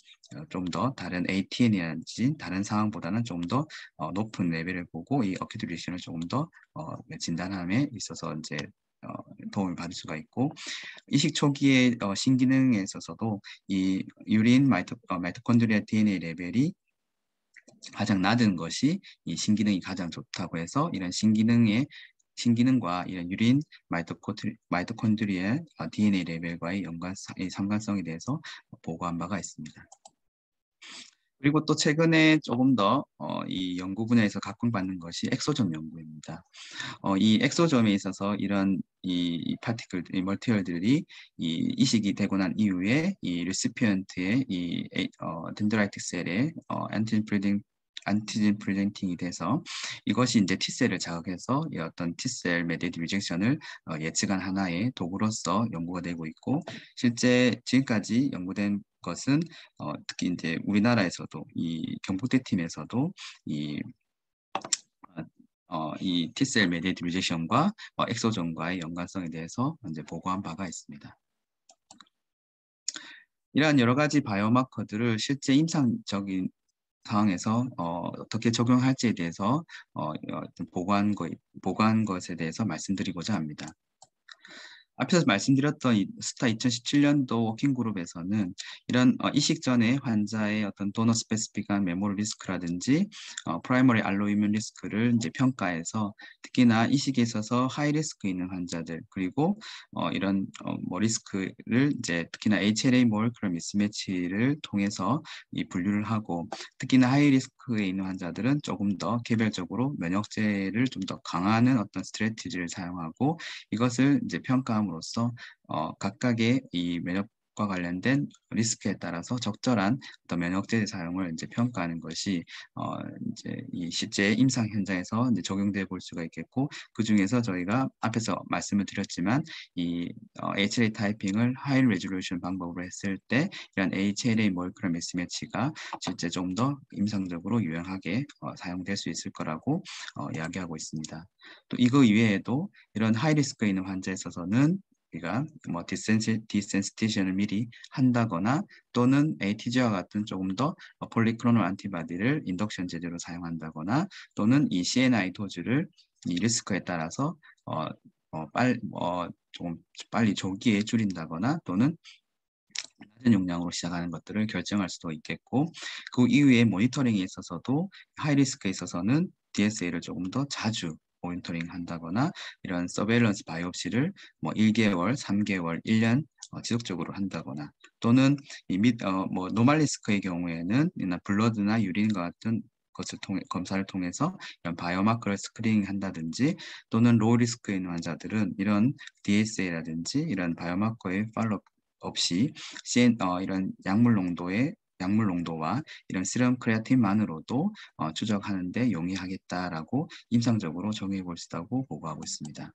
좀 더 다른 ATN이라든지 다른 상황보다는 좀 더 높은 레벨을 보고 이 어큐트 리젝션을 조금 더 진단함에 있어서 이제 도움을 받을 수가 있고, 이식 초기의 신기능에 있어서도 이 유린 마이토콘드리아 DNA 레벨이 가장 낮은 것이 이 신기능이 가장 좋다고 해서 이런 신기능과 이런 유린 마이토콘드리아 DNA 레벨과의 상관성에 대해서 보고한 바가 있습니다. 그리고 또 최근에 조금 더 이 연구 분야에서 각광받는 것이 엑소점 연구입니다. 이 엑소점에 있어서 이런 이 파티클, 이 멀티얼들이 이 이식이 되고 난 이후에 이 리시피언트의 이 덴드라이틱 셀의 안티진 프리딩 안티젠 프레젠팅이 돼서 이것이 이제 T셀을 자극해서 이 어떤 T셀 메디에이트 리젝션을 예측한 하나의 도구로서 연구가 되고 있고, 실제 지금까지 연구된 것은 특히 이제 우리나라에서도 이 경북대 팀에서도 이 T셀 메디에이트 리젝션과 엑소전과의 연관성에 대해서 이제 보고한 바가 있습니다. 이러한 여러 가지 바이오마커들을 실제 임상적인 상황에서 어떻게 적용할지에 대해서 보고한 것에 대해서 말씀드리고자 합니다. 앞에서 말씀드렸던 이 스타 2017년도 워킹그룹에서는 이런 이식 전에 환자의 어떤 도너 스페시픽한 메모리 리스크라든지 프라이머리 알로이뮨 리스크를 이제 평가해서 특히나 이식에 있어서 하이 리스크 있는 환자들, 그리고 이런 뭐 리스크를 이제 특히나 HLA 모lecular 미스매치를 통해서 이 분류를 하고, 특히나 하이 리스크에 있는 환자들은 조금 더 개별적으로 면역제를 좀 더 강화하는 어떤 스트래티지를 사용하고, 이것을 이제 평가함으로써 각각의 이 면역과 관련된 리스크에 따라서 적절한 어떤 면역제 사용을 이제 평가하는 것이 이제 이 실제 임상 현장에서 이제 적용돼 볼 수가 있겠고, 그 중에서 저희가 앞에서 말씀을 드렸지만 이 HLA 타이핑을 하이 레졸루션 방법으로 했을 때 이런 HLA 모lecular mismatch가 실제 좀 더 임상적으로 유용하게 사용될 수 있을 거라고 이야기하고 있습니다. 또 이거 이외에도 이런 하이 리스크에 있는 환자에 있어서는 우리가 뭐 디센시티제이션을 미리 한다거나, 또는 ATG와 같은 조금 더 폴리크로널 안티바디를 인덕션 제제로 사용한다거나, 또는 이 CNI 도즈를 이 리스크에 따라서 조금 빨리 조기에 줄인다거나, 또는 낮은 용량으로 시작하는 것들을 결정할 수도 있겠고, 그 이후에 모니터링에 있어서도 하이 리스크에 있어서는 DSA를 조금 더 자주 모니터링 한다거나, 이런 서베일런스 바이옵시를 뭐 1개월, 3개월, 1년 지속적으로 한다거나, 또는 뭐 노말 리스크의 경우에는 블러드나 유린과 같은 것을 검사를 통해서 이런 바이오마커를 스크리닝 한다든지, 또는 로우 리스크에 있는 환자들은 이런 DSA라든지 이런 바이오마커의 팔로업 없이 이런 약물 농도와 이런 시럼 크레아틴만으로도 추적하는 데 용이하겠다라고 임상적으로 정해 볼 수 있다고 보고하고 있습니다.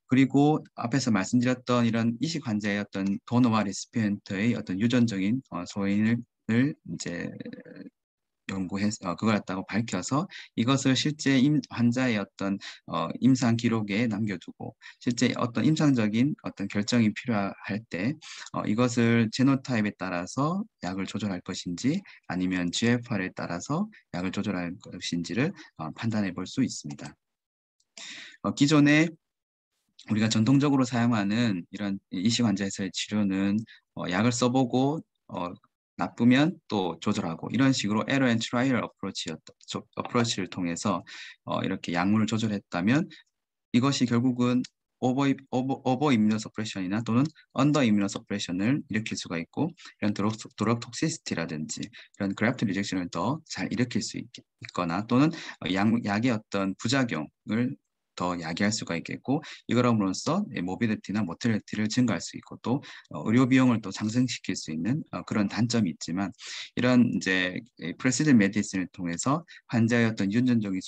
그리고 앞에서 말씀드렸던 이런 이식 환자의 어떤 도너와 리시피언트의 어떤 유전적인 소인을 이제 연구해서 그걸 갖다가 밝혀서 이것을 실제 환자의 어떤 임상 기록에 남겨두고, 실제 어떤 임상적인 어떤 결정이 필요할 때 이것을 제노타입에 따라서 약을 조절할 것인지 아니면 GFR에 따라서 약을 조절할 것인지를 판단해 볼 수 있습니다. 기존에 우리가 전통적으로 사용하는 이런 이식 환자에서의 치료는 약을 써보고 나쁘면 또 조절하고, 이런 식으로 에러 앤 트라이얼 어프로치를 통해서 이렇게 약물을 조절했다면 이것이 결국은 오버 이뮤노 서프레션이나 또는 언더 이뮤노 서프레션을 일으킬 수가 있고, 이런 드럭 톡시시티라든지 이런 그래프트 리젝션을 더 잘 일으킬 수 있거나, 또는 약의 어떤 부작용을 더 야기할 수가 있겠고, 이거럼으로써 모빌리티나 모틸리티를 증가할 수 있고, 또 의료 비용을 또 상승시킬 수 있는 그런 단점이 있지만, 이런 이제 프레시전 메디슨을 통해서 환자의 어떤 유전적인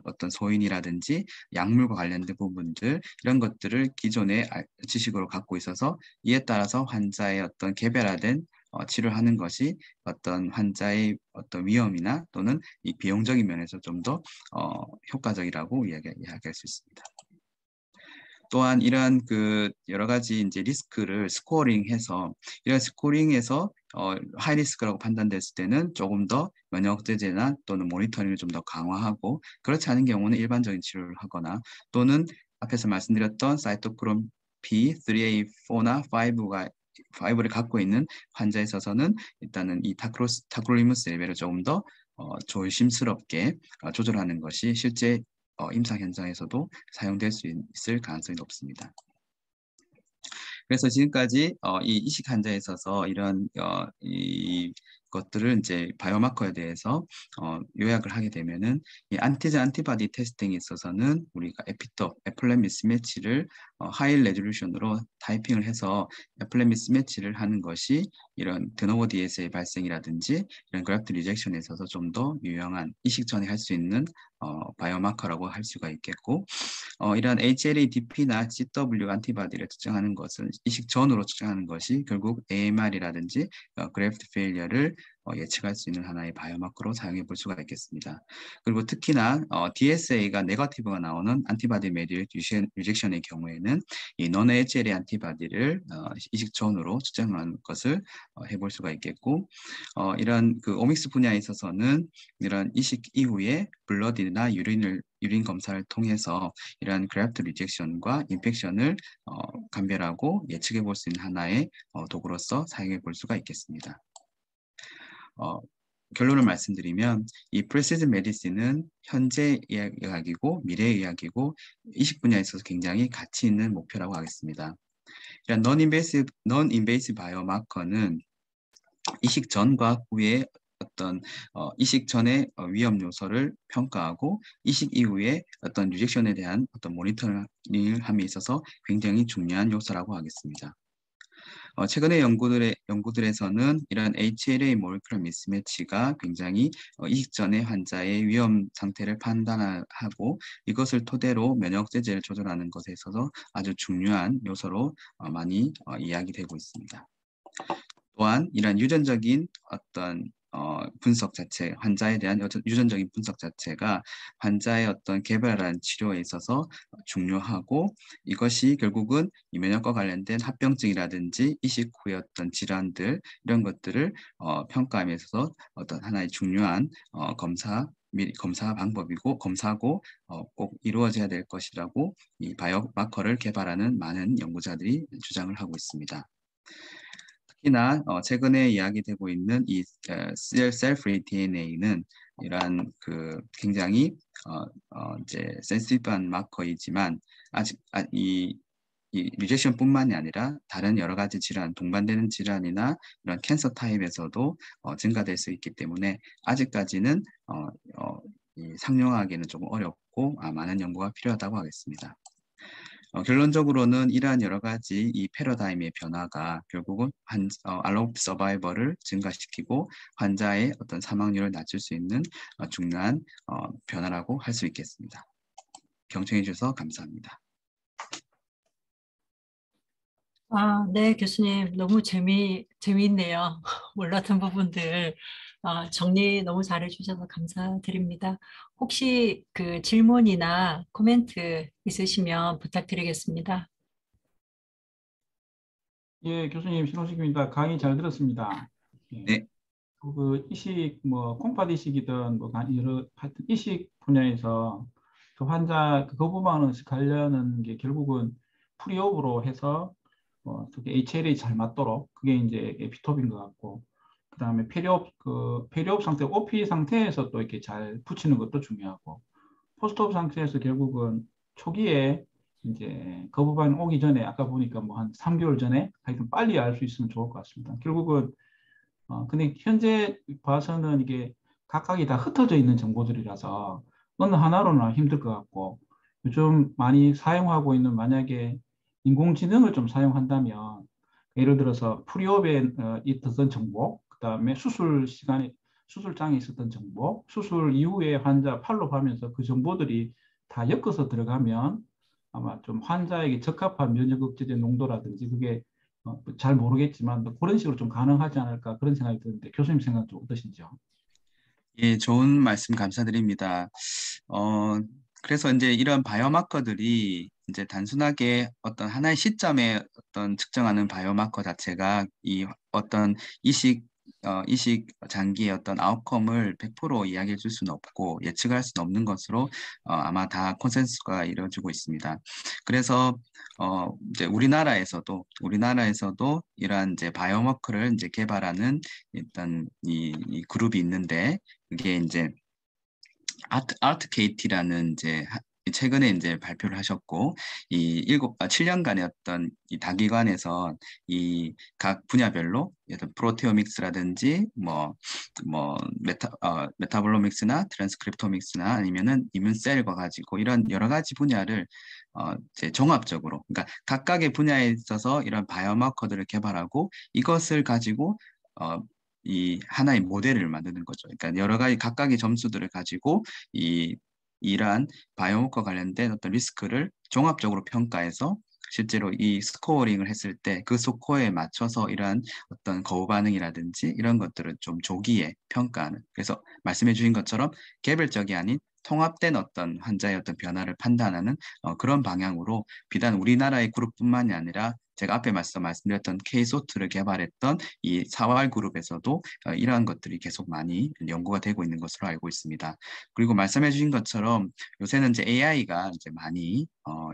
어떤 소인이라든지 약물과 관련된 부분들, 이런 것들을 기존의 지식으로 갖고 있어서 이에 따라서 환자의 어떤 개별화된 치료를 하는 것이 어떤 환자의 어떤 위험이나 또는 이 비용적인 면에서 좀 더 효과적이라고 이야기할 수 있습니다. 또한 이러한 그 여러 가지 이제 리스크를 스코어링해서, 이런 스코어링에서 하이 리스크라고 판단됐을 때는 조금 더 면역 제제나 또는 모니터링을 좀 더 강화하고, 그렇지 않은 경우는 일반적인 치료를 하거나, 또는 앞에서 말씀드렸던 사이토크롬 P3A4나 5를 갖고 있는 환자에 있어서는 일단은 이 타크로리무스 레벨을 조금 더 조심스럽게 조절하는 것이 실제 임상 현장에서도 사용될 수 있을 가능성이 높습니다. 그래서 지금까지 이 이식 환자에 있어서 이런 이 것들을 이제 바이오마커에 대해서 요약을 하게 되면은, 이 안티젠 안티바디 테스팅에 있어서는 우리가 에피톱, 애플렛 미스매치를 하이 레졸루션으로 타이핑을 해서 애플렛 미스매치를 하는 것이 이런 드노버 DS의 발생이라든지 이런 그래프트 리젝션에 있어서 좀 더 유용한 이식 전에 할 수 있는 바이오마커라고 할 수가 있겠고, 이런 HLA-DP나 CW 안티바디를 측정하는 것은 이식 전으로 측정하는 것이 결국 AMR이라든지 그래프트 페일리어를 예측할 수 있는 하나의 바이오마커로 사용해 볼 수가 있겠습니다. 그리고 특히나 DSA가 네거티브가 나오는 안티바디 메디얼 리젝션의 경우에는 이 non-HLA 안티바디를 이식 전으로 측정하는 것을 해볼 수가 있겠고, 이런 그 오믹스 분야에 있어서는 이런 이식 이후에 블러드나 유린 검사를 통해서 이러한 그래프트 리젝션과 인펙션을 감별하고 예측해 볼 수 있는 하나의 도구로서 사용해 볼 수가 있겠습니다. 결론을 말씀드리면 이 프리시즌 메디신은 현재 의학이고 미래 의학이고 이식 분야에 있어서 굉장히 가치 있는 목표라고 하겠습니다. 이런 non-invasive 바이오마커는 이식 전과 후에 어떤 이식 전의 위험 요소를 평가하고 이식 이후에 어떤 리젝션에 대한 어떤 모니터링함에 있어서 굉장히 중요한 요소라고 하겠습니다. 최근의 연구들에서는 이런 HLA 모lecular mismatch가 굉장히 이식 전의 환자의 위험 상태를 판단하고 이것을 토대로 면역 제제를 조절하는 것에 있어서 아주 중요한 요소로 많이 이야기되고 있습니다. 또한 이런 유전적인 어떤 분석 자체, 환자에 대한 유전적인 분석 자체가 환자의 어떤 개발한 치료에 있어서 중요하고 이것이 결국은 이 면역과 관련된 합병증이라든지 이식 후의 어떤 질환들 이런 것들을 평가함에 있어서 어떤 하나의 중요한 검사 방법이고 검사고 꼭 이루어져야 될 것이라고 이 바이오마커를 개발하는 많은 연구자들이 주장을 하고 있습니다. 특히나 최근에 이야기되고 있는 이 셀-프리 DNA는 이러한 그 굉장히 이제 센시티브한 마커이지만 아직 이 리젝션뿐만이 아니라 다른 여러 가지 질환, 동반되는 질환이나 이런 캔서 타입에서도 증가될 수 있기 때문에 아직까지는 이 상용화하기는 조금 어렵고 많은 연구가 필요하다고 하겠습니다. 결론적으로는 이러한 여러 가지 이 패러다임의 변화가 결국은 알로브 서바이벌을 증가시키고 환자의 어떤 사망률을 낮출 수 있는 중요한 변화라고 할 수 있겠습니다. 경청해 주셔서 감사합니다. 네, 교수님. 너무 재미있네요. 몰랐던 부분들 정리 너무 잘해주셔서 감사드립니다. 혹시 그 질문이나 코멘트 있으시면 부탁드리겠습니다. 예, 교수님 신호식입니다. 강의 잘 들었습니다. 예, 네. 그 이식 콩팥 이식이든 여러 하여튼 이식 분야에서 그 환자 그 거부반응 관련한 게 결국은 프리옵으로 해서 특히 HLA 잘 맞도록 그게 이제 에피톱인 것 같고 그다음에 페리옵 상태 OP 상태에서 또 이렇게 잘 붙이는 것도 중요하고 포스트옵 상태에서 결국은 초기에 이제 거부반응 오기 전에 아까 보니까 뭐 한 3개월 전에 하여튼 빨리 알 수 있으면 좋을 것 같습니다. 결국은 근데 현재 봐서는 이게 각각이 다 흩어져 있는 정보들이라서 어느 하나로는 힘들 것 같고 요즘 많이 사용하고 있는 만약에 인공지능을 좀 사용한다면 예를 들어서 프리옵에 있었던 정보, 그다음에 수술장에 있었던 정보, 수술 이후에 환자 팔로우 하면서 그 정보들이 다 엮어서 들어가면 아마 좀 환자에게 적합한 면역 억제제 농도라든지 그게 잘 모르겠지만 그런 식으로 좀 가능하지 않을까 그런 생각이 드는데 교수님 생각 좀 어떠신지요? 예, 좋은 말씀 감사드립니다. 그래서 이제 이런 바이오마커들이 이제 단순하게 어떤 하나의 시점에 어떤 측정하는 바이오마커 자체가 이 어떤 이식 장기의 어떤 아웃컴을 100% 이야기해 줄 수는 없고 예측할 수는 없는 것으로 아마 다 컨센서스가 이루어지고 있습니다. 그래서 이제 우리나라에서도 이러한 이제 바이오마커를 이제 개발하는 일단 이 그룹이 있는데 이게 이제 아트케이티라는 이제 최근에 이제 발표를 하셨고, 이 7년간의 어떤 이 다기관에서 이 각 분야별로 예를 프로테오믹스라든지 메타볼로믹스나 트랜스크립토믹스나 아니면은 이문셀과 가지고 이런 여러 가지 분야를 이제 종합적으로, 그러니까 각각의 분야에 있어서 이런 바이오마커들을 개발하고 이것을 가지고 이 하나의 모델을 만드는 거죠. 그러니까 여러 가지 각각의 점수들을 가지고 이 이러한 바이오목과 관련된 어떤 리스크를 종합적으로 평가해서 실제로 이 스코어링을 했을 때 그 스코어에 맞춰서 이러한 어떤 거부 반응이라든지 이런 것들을 좀 조기에 평가하는. 그래서 말씀해 주신 것처럼 개별적이 아닌 통합된 어떤 환자의 어떤 변화를 판단하는 그런 방향으로 비단 우리나라의 그룹뿐만이 아니라 제가 앞에 말씀드렸던 K소트를 개발했던 이 사활 그룹에서도 이러한 것들이 계속 많이 연구가 되고 있는 것으로 알고 있습니다. 그리고 말씀해 주신 것처럼 요새는 이제 AI가 이제 많이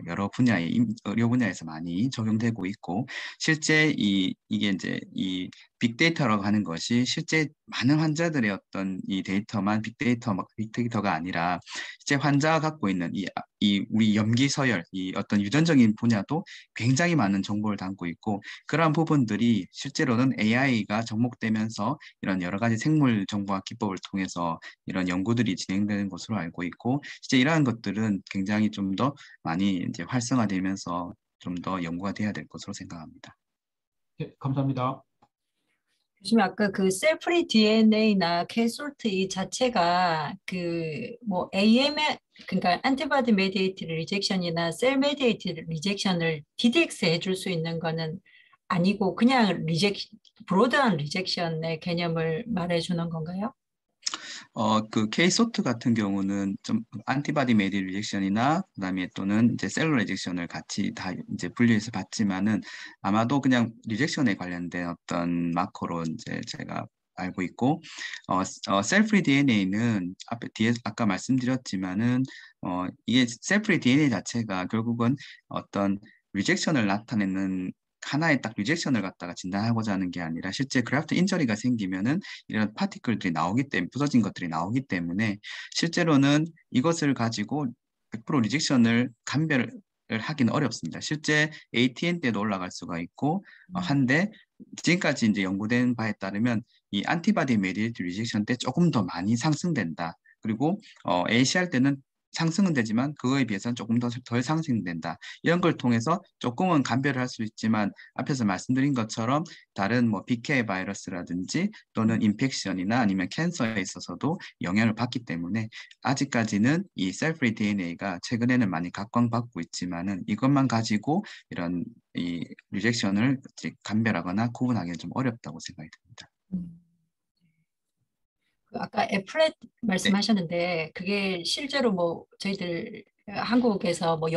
여러 분야의 의료 분야에서 많이 적용되고 있고 실제 이게 이제 이 빅데이터라고 하는 것이 실제 많은 환자들의 어떤 이 데이터만 빅데이터가 아니라 실제 환자가 갖고 있는 이 우리 염기 서열 이 어떤 유전적인 분야도 굉장히 많은 정보를 담고 있고 그러한 부분들이 실제로는 AI가 접목되면서 이런 여러 가지 생물 정보학 기법을 통해서 이런 연구들이 진행되는 것으로 알고 있고, 실제 이러한 것들은 굉장히 좀 더 많이 이제 활성화되면서 좀 더 연구가 돼야 될 것으로 생각합니다. 예, 감사합니다. 교수님 아까 그 셀프리 DNA나 캐솔트 이 자체가 그 뭐 AM 그러니까 안티바디 메디에이티드 리젝션이나 셀 메디에이티드 리젝션을 DDX 해줄 수 있는 거는 아니고 그냥 브로드한 리젝션의 개념을 말해주는 건가요? 그 K소트 같은 경우는 좀 안티바디 메디 리젝션이나 그다음에 또는 이제 셀룰 리젝션을 같이 다 이제 분류해서 봤지만은 아마도 그냥 리젝션에 관련된 어떤 마커로 이제 제가 알고 있고, 셀프리 DNA는 뒤에 아까 말씀드렸지만은 이게 셀프리 DNA 자체가 결국은 어떤 리젝션을 나타내는 하나의 딱 리젝션을 갖다가 진단하고자 하는 게 아니라 실제 그래프트 인저리가 생기면은 이런 파티클들이 나오기 때문에 부서진 것들이 나오기 때문에 실제로는 이것을 가지고 100% 리젝션을 감별을 하기는 어렵습니다. 실제 ATN 때도 올라갈 수가 있고 한데 지금까지 이제 연구된 바에 따르면 이 안티바디 메디에이티드 리젝션 때 조금 더 많이 상승된다. 그리고 ACR 때는 상승은 되지만 그거에 비해서는 조금 덜 상승된다. 이런 걸 통해서 조금은 감별을 할 수 있지만 앞에서 말씀드린 것처럼 다른 뭐 BK 바이러스라든지 또는 인펙션이나 아니면 캔서에 있어서도 영향을 받기 때문에 아직까지는 이 셀프리 DNA가 최근에는 많이 각광받고 있지만은 이것만 가지고 이런 이 리젝션을 감별하거나 구분하기는 좀 어렵다고 생각이 듭니다. 그 아까 애플렛 네. 말씀하셨는데 그게 실제로 뭐 저희들 한국에서 뭐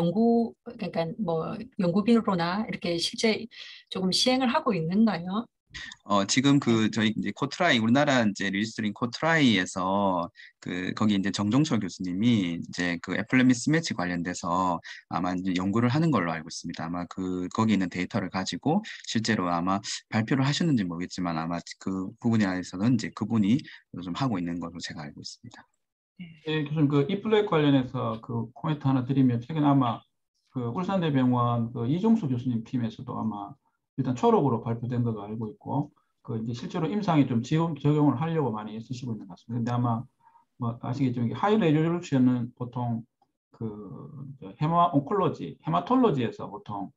그러니까 뭐 연구비로나 이렇게 실제 조금 시행을 하고 있는가요? 지금 네. 저희 이제 코트라이 우리나라 이제 리스트링 코트라이에서 거기 이제 정종철 교수님이 이제 그 애플렛 미스매치 관련돼서 아마 이제 연구를 하는 걸로 알고 있습니다. 아마 거기 있는 데이터를 가지고 실제로 아마 발표를 하셨는지 모르겠지만 아마 그 부분에 대해서는 이제 그분이 좀 하고 있는 걸로 제가 알고 있습니다. 예, 교수님 그 이플렉 관련해서 그 코멘트 하나 드리면 최근 아마 그 울산대병원 그 이종수 교수님 팀에서도 아마 일단 초록으로 발표된 걸로 알고 있고 그 이제 실제로 임상에 좀 지금 적용을 하려고 많이 쓰시고 있는 것 같습니다. 근데 아마 뭐 아시겠지만 이게 하이 레졸루션은 보통 그 헤마 온콜로지, 헤마톨로지에서 보통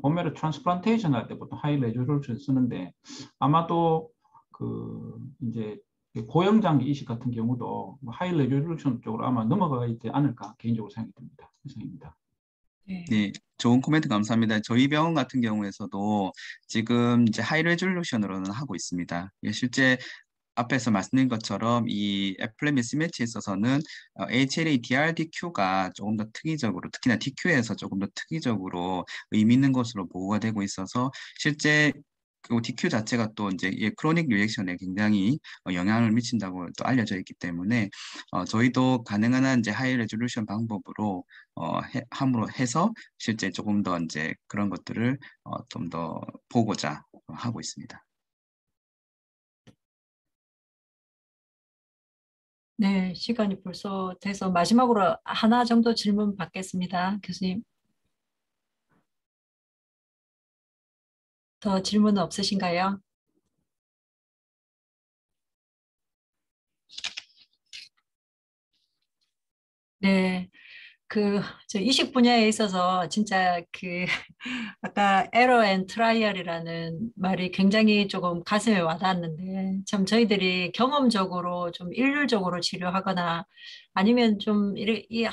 본메르 트랜스플란테이션 할 때 보통 하이 레졸루션 쓰는데 아마도 그 이제 고형장기 이식 같은 경우도 하이 레졸루션 쪽으로 아마 넘어가 있지 않을까 개인적으로 생각이 듭니다. 이상입니다. 네, 좋은 코멘트 감사합니다. 저희 병원 같은 경우에서도 지금 이제 하이 레졸루션으로는 하고 있습니다. 실제 앞에서 말씀드린 것처럼 이 애플렛 미스매치에 있어서는 HLA DRDQ가 조금 더 특이적으로 특히나 DQ에서 조금 더 특이적으로 의미 있는 것으로 보고가 되고 있어서 실제 그 DQ 자체가 또 이제 이 크로닉 리액션에 굉장히 영향을 미친다고 또 알려져 있기 때문에 저희도 가능한 한 이제 하이 레졸루션 방법으로 함으로 해서 실제 조금 더 이제 그런 것들을 좀 더 보고자 하고 있습니다. 네, 시간이 벌써 돼서 마지막으로 하나 정도 질문 받겠습니다. 교수님. 더 질문은 없으신가요? 네. 저 이식 분야에 있어서 진짜 아까 에러 앤 트라이얼이라는 말이 굉장히 조금 가슴에 와닿았는데, 참 저희들이 경험적으로 좀 일률적으로 치료하거나 아니면 좀 이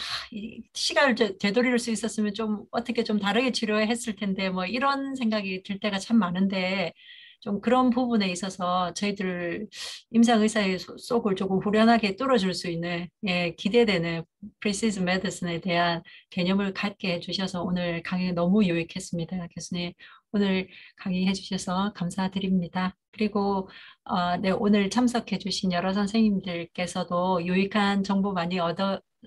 시간을 되돌릴 수 있었으면 좀 어떻게 좀 다르게 치료했을 텐데, 뭐 이런 생각이 들 때가 참 많은데, 좀 그런 부분에 있어서 저희들 임상의사의 속을 조금 후련하게 뚫어줄 수 있는, 예, 기대되는 프리시즌 메디슨에 대한 개념을 갖게 해주셔서 오늘 강의 너무 유익했습니다. 교수님, 오늘 강의해 주셔서 감사드립니다. 그리고 네, 오늘 참석해 주신 여러 선생님들께서도 유익한 정보 많이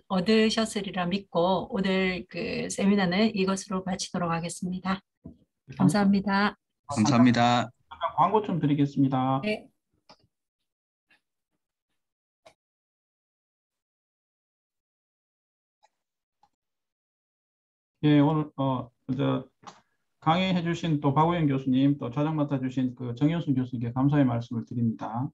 얻으셨으리라 믿고 오늘 세미나는 이것으로 마치도록 하겠습니다. 감사합니다. 감사합니다. 잠깐 광고 좀 드리겠습니다. 네. 예, 오늘 강의해 주신 또 박우영 교수님, 또 차장 맡아 주신 정현순 교수님께 감사의 말씀을 드립니다.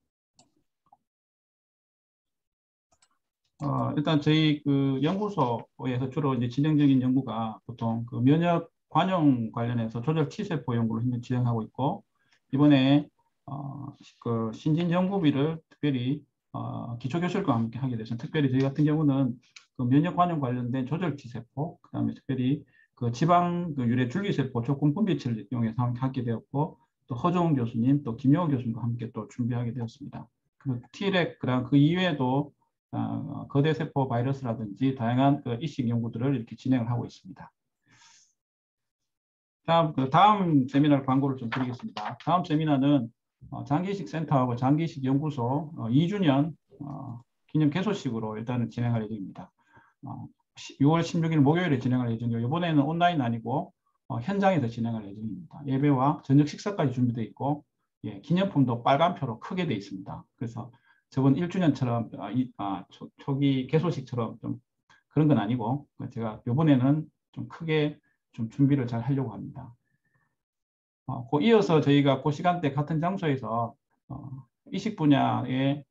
일단 저희 연구소에서 주로 이제 진행적인 연구가 보통 면역 관용 관련해서 조절 T세포 연구를 현재 진행하고 있고, 이번에 신진 연구비를 특별히 기초교실과 함께 하게 돼서, 특별히 저희 같은 경우는 면역 관용 관련된 조절 T세포, 그다음에 특별히 지방 유래 줄기세포 조건 분비체를 이용해서 함께 하게 되었고, 또 허정훈 교수님, 또 김영호 교수님과 함께 또 준비하게 되었습니다. Treg, 그 이외에도 거대 세포 바이러스라든지 다양한 이식 연구들을 이렇게 진행을 하고 있습니다. 다음 세미나 광고를 좀 드리겠습니다. 다음 세미나는 장기이식 센터하고 장기이식 연구소 2주년 기념 개소식으로 일단은 진행할 예정입니다. 6월 16일 목요일에 진행할 예정이고, 이번에는 온라인 아니고 현장에서 진행할 예정입니다. 예배와 저녁 식사까지 준비되어 있고, 예, 기념품도 빨간표로 크게 되어 있습니다. 그래서 저번 1주년처럼 초기 개소식처럼 좀 그런 건 아니고, 제가 이번에는 좀 크게 좀 준비를 잘 하려고 합니다. 이어서 저희가 그 시간대 같은 장소에서 이식 분야에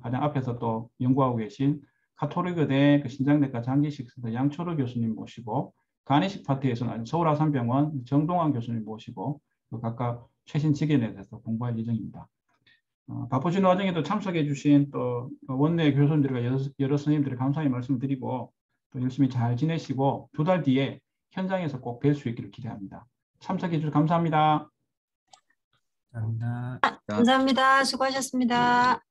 가장 앞에서 또 연구하고 계신 가톨릭의대 신장내과 장기이식센터 양초르 교수님 모시고, 간이식 파트에서는 서울아산병원 정동환 교수님 모시고 각각 최신 지견에 대해서 공부할 예정입니다. 바쁘신 와중에도 참석해 주신 또 원내 교수님들과 여러 선생님들의 감사의 말씀을 드리고, 또 열심히 잘 지내시고 2달 뒤에 현장에서 꼭 뵐 수 있기를 기대합니다. 참석해 주셔서 감사합니다. 감사합니다. 감사합니다. 수고하셨습니다.